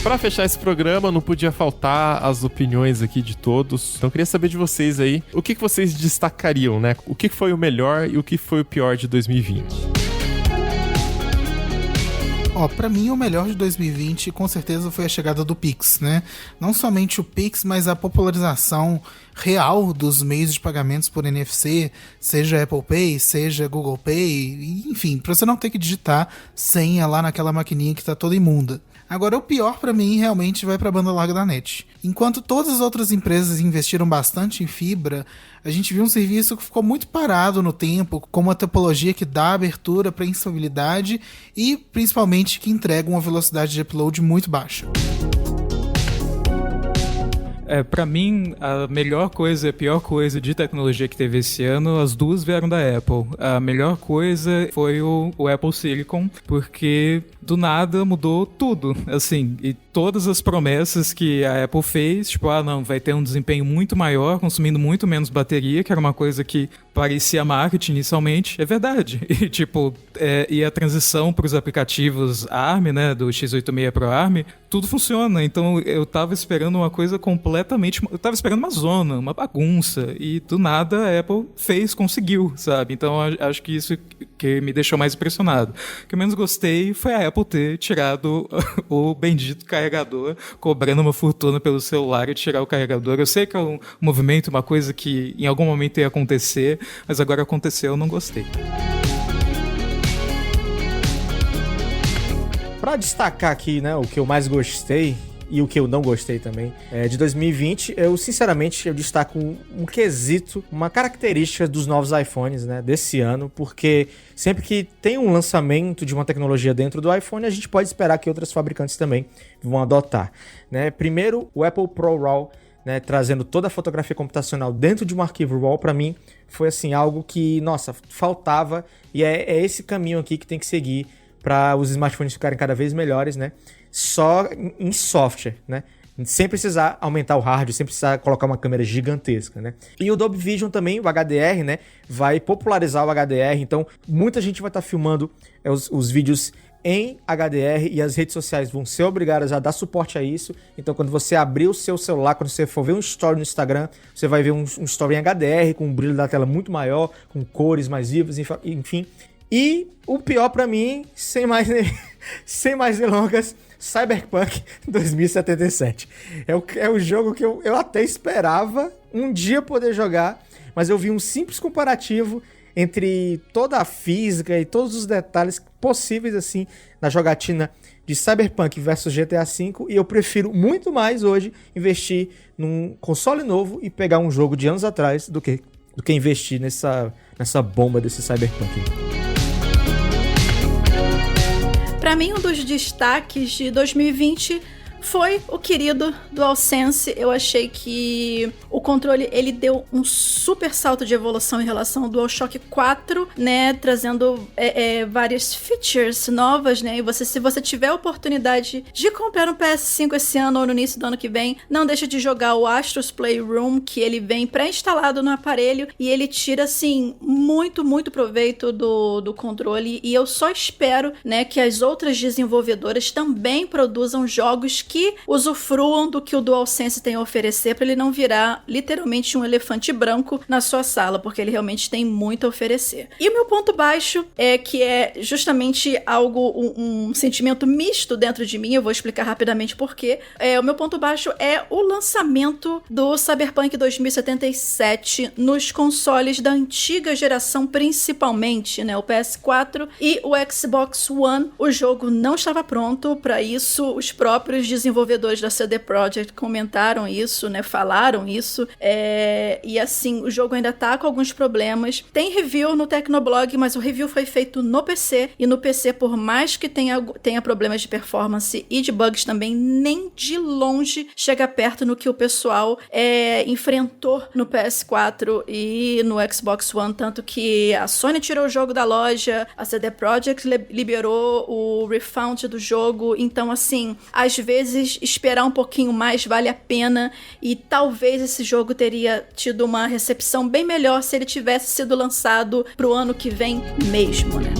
Pra fechar esse programa, não podia faltar as opiniões aqui de todos. Então eu queria saber de vocês aí, o que vocês destacariam, né? O que foi o melhor e o que foi o pior de 2020? Pra mim o melhor de 2020 com certeza foi a chegada do Pix, né? Não somente o Pix, mas a popularização real dos meios de pagamentos por NFC, seja Apple Pay, seja Google Pay, enfim, pra você não ter que digitar senha lá naquela maquininha que tá toda imunda. Agora, o pior pra mim realmente vai pra banda larga da NET. Enquanto todas as outras empresas investiram bastante em fibra, a gente viu um serviço que ficou muito parado no tempo, com uma topologia que dá abertura para instabilidade e, principalmente, que entrega uma velocidade de upload muito baixa. Pra mim, a melhor coisa e a pior coisa de tecnologia que teve esse ano, as duas vieram da Apple. A melhor coisa foi o Apple Silicon, porque do nada mudou tudo, assim, e todas as promessas que a Apple fez, tipo, não, vai ter um desempenho muito maior, consumindo muito menos bateria, que era uma coisa que parecia marketing inicialmente, é verdade. E, tipo, e a transição para os aplicativos ARM, né, do x86 pro ARM, tudo funciona. Então, eu tava esperando uma coisa completamente... Eu tava esperando uma zona, uma bagunça, e do nada a Apple conseguiu, sabe? Então, acho que isso que me deixou mais impressionado. O que eu menos gostei foi a Apple ter tirado o bendito carregador, cobrando uma fortuna pelo celular e tirar o carregador. Eu sei que é um movimento, uma coisa que em algum momento ia acontecer, mas agora aconteceu, eu não gostei. Pra destacar aqui, né, o que eu mais gostei e o que eu não gostei também, de 2020, eu sinceramente destaco um quesito, uma característica dos novos iPhones, né, desse ano, porque sempre que tem um lançamento de uma tecnologia dentro do iPhone, a gente pode esperar que outras fabricantes também vão adotar, né? Primeiro, o Apple Pro RAW, né, trazendo toda a fotografia computacional dentro de um arquivo RAW, para mim foi assim algo que, nossa, faltava, e é esse caminho aqui que tem que seguir para os smartphones ficarem cada vez melhores, né? Só em software, né? Sem precisar aumentar o hardware, sem precisar colocar uma câmera gigantesca, né? E o Dolby Vision também, o HDR, né? Vai popularizar o HDR, então muita gente vai estar filmando os vídeos em HDR e as redes sociais vão ser obrigadas a dar suporte a isso. Então, quando você abrir o seu celular, quando você for ver um story no Instagram, você vai ver um story em HDR, com um brilho da tela muito maior, com cores mais vivas, enfim. E o pior pra mim, sem mais delongas, Cyberpunk 2077. É o jogo que eu até esperava um dia poder jogar, mas eu vi um simples comparativo entre toda a física e todos os detalhes possíveis, assim, na jogatina de Cyberpunk versus GTA V, e eu prefiro muito mais hoje investir num console novo e pegar um jogo de anos atrás do que investir nessa bomba desse Cyberpunk. Para mim, um dos destaques de 2020 foi o querido DualSense. Eu achei que o controle, ele deu um super salto de evolução em relação ao DualShock 4, né, trazendo várias features novas, né, e se você tiver a oportunidade de comprar um PS5 esse ano ou no início do ano que vem, não deixa de jogar o Astro's Playroom, que ele vem pré-instalado no aparelho e ele tira, assim, muito, muito proveito do controle, e eu só espero, né, que as outras desenvolvedoras também produzam jogos que usufruam do que o DualSense tem a oferecer, para ele não virar literalmente um elefante branco na sua sala, porque ele realmente tem muito a oferecer. E o meu ponto baixo é que é justamente um sentimento misto dentro de mim, eu vou explicar rapidamente por quê. O meu ponto baixo é o lançamento do Cyberpunk 2077 nos consoles da antiga geração, principalmente, né, o PS4 e o Xbox One. O jogo não estava pronto para isso, os próprios desenvolvedores da CD Projekt comentaram isso, né, falaram isso, e assim, o jogo ainda tá com alguns problemas. Tem review no Tecnoblog, mas o review foi feito no PC, e no PC, por mais que tenha problemas de performance e de bugs também, nem de longe chega perto no que o pessoal enfrentou no PS4 e no Xbox One, tanto que a Sony tirou o jogo da loja, a CD Projekt liberou o refund do jogo, então assim, às vezes esperar um pouquinho mais vale a pena, e talvez esse jogo teria tido uma recepção bem melhor se ele tivesse sido lançado pro ano que vem mesmo, né?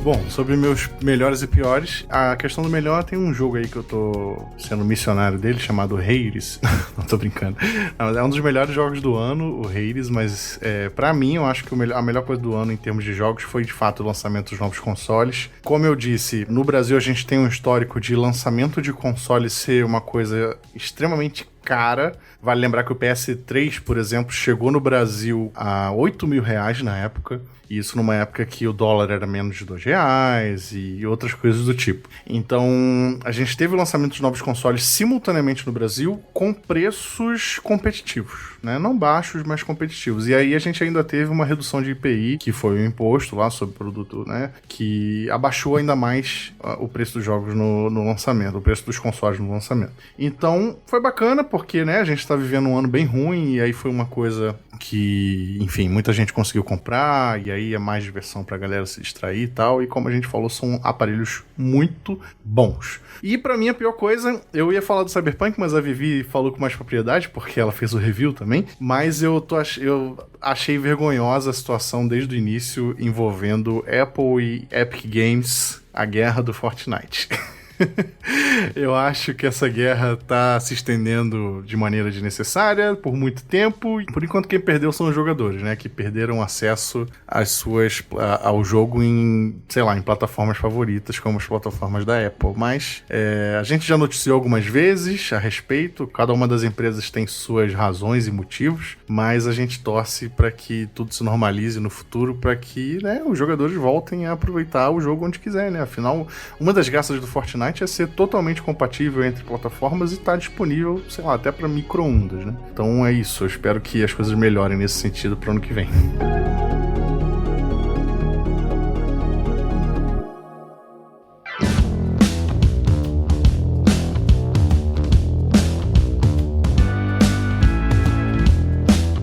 Bom, sobre meus melhores e piores, a questão do melhor, tem um jogo aí que eu tô sendo missionário dele, chamado Hades. Não tô brincando. Não, é um dos melhores jogos do ano, o Hades, mas pra mim, eu acho que a melhor coisa do ano em termos de jogos foi, de fato, o lançamento dos novos consoles. Como eu disse, no Brasil a gente tem um histórico de lançamento de consoles ser uma coisa extremamente cara. Vale lembrar que o PS3, por exemplo, chegou no Brasil a R$8.000 na época. Isso numa época que o dólar era menos de R$2 e outras coisas do tipo. Então, a gente teve o lançamento de novos consoles simultaneamente no Brasil com preços competitivos, né? Não baixos, mas competitivos. E aí a gente ainda teve uma redução de IPI, que foi o imposto lá sobre o produto, né? Que abaixou ainda mais o preço dos jogos no lançamento, o preço dos consoles no lançamento. Então, foi bacana porque, né, a gente tá vivendo um ano bem ruim, e aí foi uma coisa que, enfim, muita gente conseguiu comprar, e aí é mais diversão pra galera se distrair e tal, e como a gente falou, são aparelhos muito bons. E pra mim a pior coisa, eu ia falar do Cyberpunk, mas a Vivi falou com mais propriedade, porque ela fez o review também, mas eu achei vergonhosa a situação desde o início envolvendo Apple e Epic Games, a guerra do Fortnite. Eu acho que essa guerra tá se estendendo de maneira desnecessária por muito tempo. Por enquanto, quem perdeu são os jogadores, né? Que perderam acesso ao jogo em plataformas favoritas, como as plataformas da Apple. Mas a gente já noticiou algumas vezes a respeito. Cada uma das empresas tem suas razões e motivos, mas a gente torce para que tudo se normalize no futuro, para que, né, os jogadores voltem a aproveitar o jogo onde quiser, né? Afinal, uma das graças do Fortnite é ser totalmente compatível entre plataformas e estar disponível, sei lá, até para micro-ondas, né? Então é isso, eu espero que as coisas melhorem nesse sentido pro ano que vem.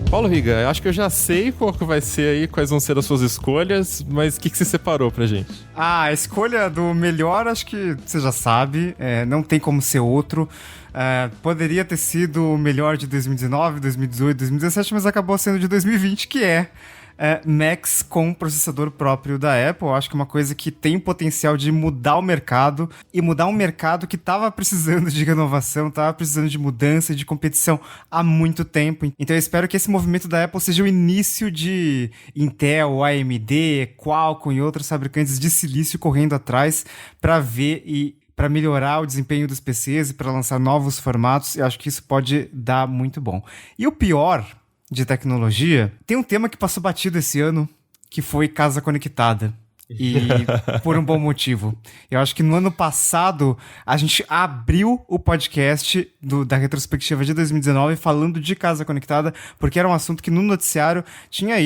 Paulo Riga, acho que eu já sei qual que vai ser aí, quais vão ser as suas escolhas, mas o que você separou pra gente? A escolha do melhor, acho que você já sabe, não tem como ser outro. Poderia ter sido o melhor de 2019, 2018, 2017, mas acabou sendo de 2020, que é Macs com processador próprio da Apple. Eu acho que é uma coisa que tem potencial de mudar o mercado, e mudar um mercado que estava precisando de renovação, estava precisando de mudança, de competição há muito tempo. Então eu espero que esse movimento da Apple seja o início de Intel, AMD, Qualcomm e outros fabricantes de silício correndo atrás para ver e para melhorar o desempenho dos PCs e para lançar novos formatos. Eu acho que isso pode dar muito bom. E o pior de tecnologia, tem um tema que passou batido esse ano, que foi casa conectada. E por um bom motivo. Eu acho que no ano passado a gente abriu o podcast da retrospectiva de 2019 falando de casa conectada, porque era um assunto que no noticiário tinha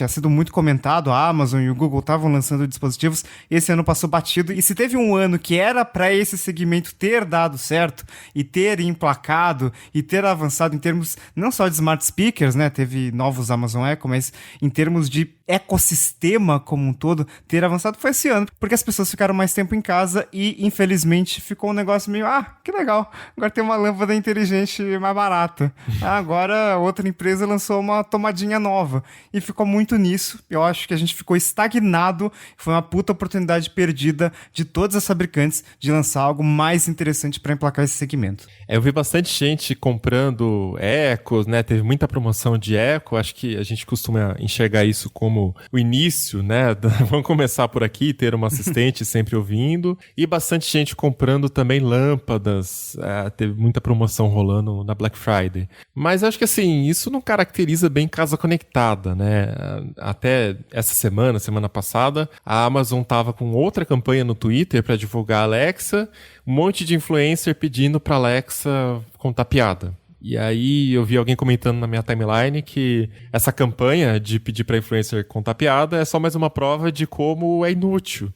sido muito comentado. A Amazon e o Google estavam lançando dispositivos. Esse ano passou batido. E se teve um ano que era para esse segmento ter dado certo e ter emplacado e ter avançado em termos não só de smart speakers, né? Teve novos Amazon Echo, mas em termos de ecossistema como um todo, ter avançado foi esse ano, porque as pessoas ficaram mais tempo em casa e, infelizmente, ficou um negócio meio, que legal, agora tem uma lâmpada inteligente mais barata. Agora outra empresa lançou uma tomadinha nova e ficou muito nisso. Eu acho que a gente ficou estagnado, foi uma puta oportunidade perdida de todas as fabricantes de lançar algo mais interessante para emplacar esse segmento. Eu vi bastante gente comprando Echos, né? Teve muita promoção de Echo. Acho que a gente costuma enxergar isso como o início, né? Vamos começar por aqui, ter uma assistente sempre ouvindo. E bastante gente comprando também lâmpadas. Teve muita promoção rolando na Black Friday. Mas acho que assim, isso não caracteriza bem casa conectada, né? Até essa semana passada, a Amazon tava com outra campanha no Twitter para divulgar a Alexa. Um monte de influencer pedindo pra Alexa contar piada. E aí eu vi alguém comentando na minha timeline que essa campanha de pedir pra influencer contar piada é só mais uma prova de como é inútil.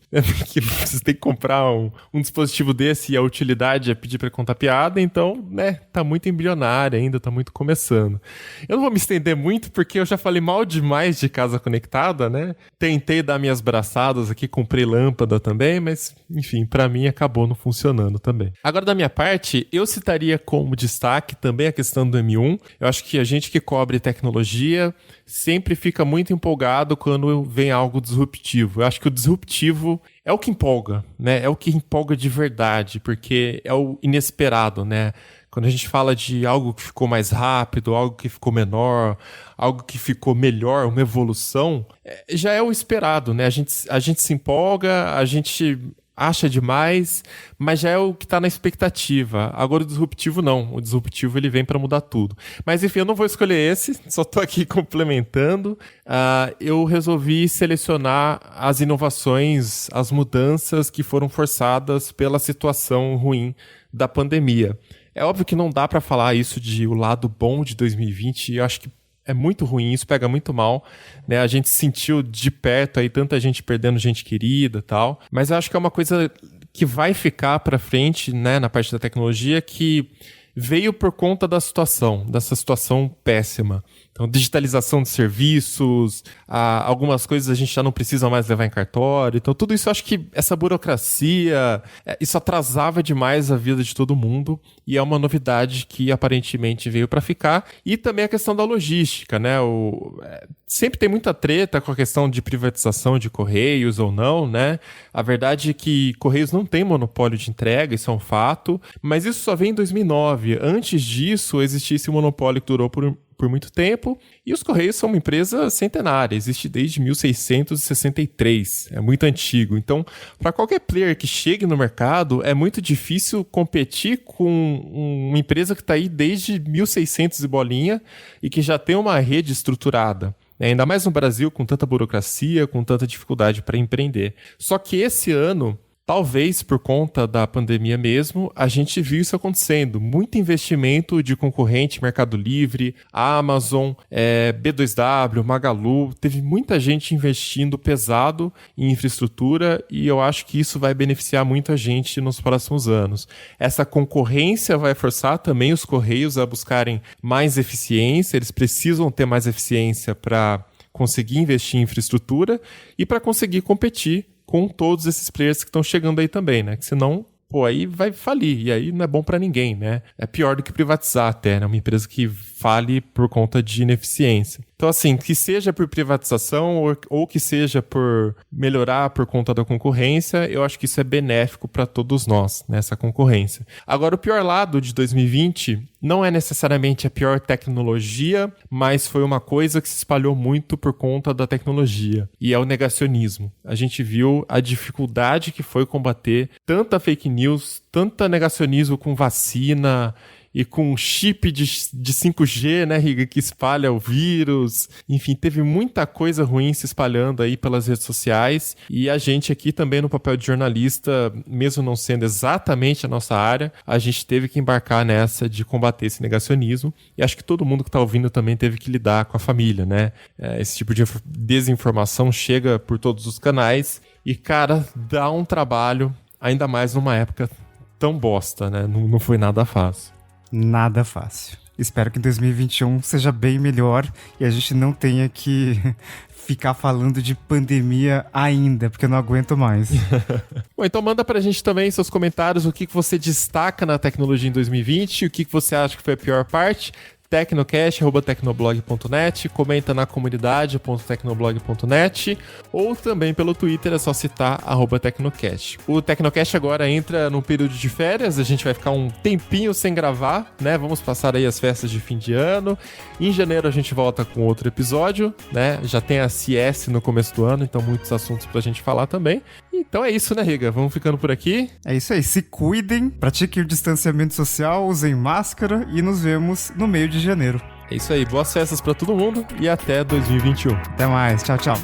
Que você tem que comprar um dispositivo desse e a utilidade é pedir pra contar piada, então, né, tá muito embrionário ainda, tá muito começando. Eu não vou me estender muito porque eu já falei mal demais de casa conectada, né? Tentei dar minhas braçadas aqui, comprei lâmpada também, mas, enfim, pra mim acabou não funcionando também. Agora, da minha parte, eu citaria como destaque também a questão do M1. Eu acho que a gente que cobre tecnologia sempre fica muito empolgado quando vem algo disruptivo. Eu acho que o disruptivo é o que empolga, né? É o que empolga de verdade, porque é o inesperado, né? Quando a gente fala de algo que ficou mais rápido, algo que ficou menor, algo que ficou melhor, uma evolução, já é o esperado, né? A gente se empolga, a gente acha demais, mas já é o que está na expectativa. Agora o disruptivo não. O disruptivo ele vem para mudar tudo. Mas enfim, eu não vou escolher esse, só estou aqui complementando. Eu resolvi selecionar as inovações, as mudanças que foram forçadas pela situação ruim da pandemia. É óbvio que não dá para falar isso de o lado bom de 2020, eu acho que é muito ruim, isso pega muito mal, né? A gente sentiu de perto aí tanta gente perdendo gente querida e tal, mas eu acho que é uma coisa que vai ficar pra frente, né, na parte da tecnologia, que veio por conta dessa situação péssima. Então, digitalização de serviços, algumas coisas a gente já não precisa mais levar em cartório. Então, tudo isso, eu acho que essa burocracia, isso atrasava demais a vida de todo mundo. E é uma novidade que aparentemente veio para ficar. E também a questão da logística, né? Sempre tem muita treta com a questão de privatização de Correios ou não, né? A verdade é que Correios não tem monopólio de entrega, isso é um fato. Mas isso só veio em 2009. Antes disso, existia esse monopólio que durou por muito tempo, e os Correios são uma empresa centenária, existe desde 1663, é muito antigo. Então, para qualquer player que chegue no mercado, é muito difícil competir com uma empresa que está aí desde 1600 e bolinha, e que já tem uma rede estruturada. Ainda mais no Brasil, com tanta burocracia, com tanta dificuldade para empreender. Só que esse ano, talvez por conta da pandemia mesmo, a gente viu isso acontecendo. Muito investimento de concorrente, Mercado Livre, Amazon, B2W, Magalu. Teve muita gente investindo pesado em infraestrutura e eu acho que isso vai beneficiar muita gente nos próximos anos. Essa concorrência vai forçar também os Correios a buscarem mais eficiência. Eles precisam ter mais eficiência para conseguir investir em infraestrutura e para conseguir competir com todos esses players que estão chegando aí também, né? Que senão, aí vai falir. E aí não é bom para ninguém, né? É pior do que privatizar até, né? Uma empresa que fale por conta de ineficiência. Então, assim, que seja por privatização ou que seja por melhorar por conta da concorrência, eu acho que isso é benéfico para todos nós, nessa concorrência. Agora, o pior lado de 2020 não é necessariamente a pior tecnologia, mas foi uma coisa que se espalhou muito por conta da tecnologia, e é o negacionismo. A gente viu a dificuldade que foi combater tanta fake news, tanta negacionismo com vacina e com chip de 5G, né, Riga, que espalha o vírus. Enfim, teve muita coisa ruim se espalhando aí pelas redes sociais. E a gente aqui também no papel de jornalista, mesmo não sendo exatamente a nossa área, a gente teve que embarcar nessa de combater esse negacionismo. E acho que todo mundo que está ouvindo também teve que lidar com a família, né? Esse tipo de desinformação chega por todos os canais. E, cara, dá um trabalho, ainda mais numa época tão bosta, né? Não foi nada fácil. Nada fácil. Espero que em 2021 seja bem melhor e a gente não tenha que ficar falando de pandemia ainda, porque eu não aguento mais. Bom, então manda pra gente também seus comentários, o que você destaca na tecnologia em 2020, o que você acha que foi a pior parte. Tecnocast@tecnoblog.net, comenta na comunidade.tecnoblog.net ou também pelo Twitter, é só citar @tecnocast. O Tecnocast agora entra num período de férias, a gente vai ficar um tempinho sem gravar, né? Vamos passar aí as festas de fim de ano. Em janeiro a gente volta com outro episódio, né? Já tem a CS no começo do ano, então muitos assuntos pra gente falar também. Então é isso, né, Riga? Vamos ficando por aqui. É isso aí, se cuidem, pratiquem o distanciamento social, usem máscara e nos vemos no meio de janeiro. É isso aí, boas festas pra todo mundo e até 2021. Até mais, tchau, tchau.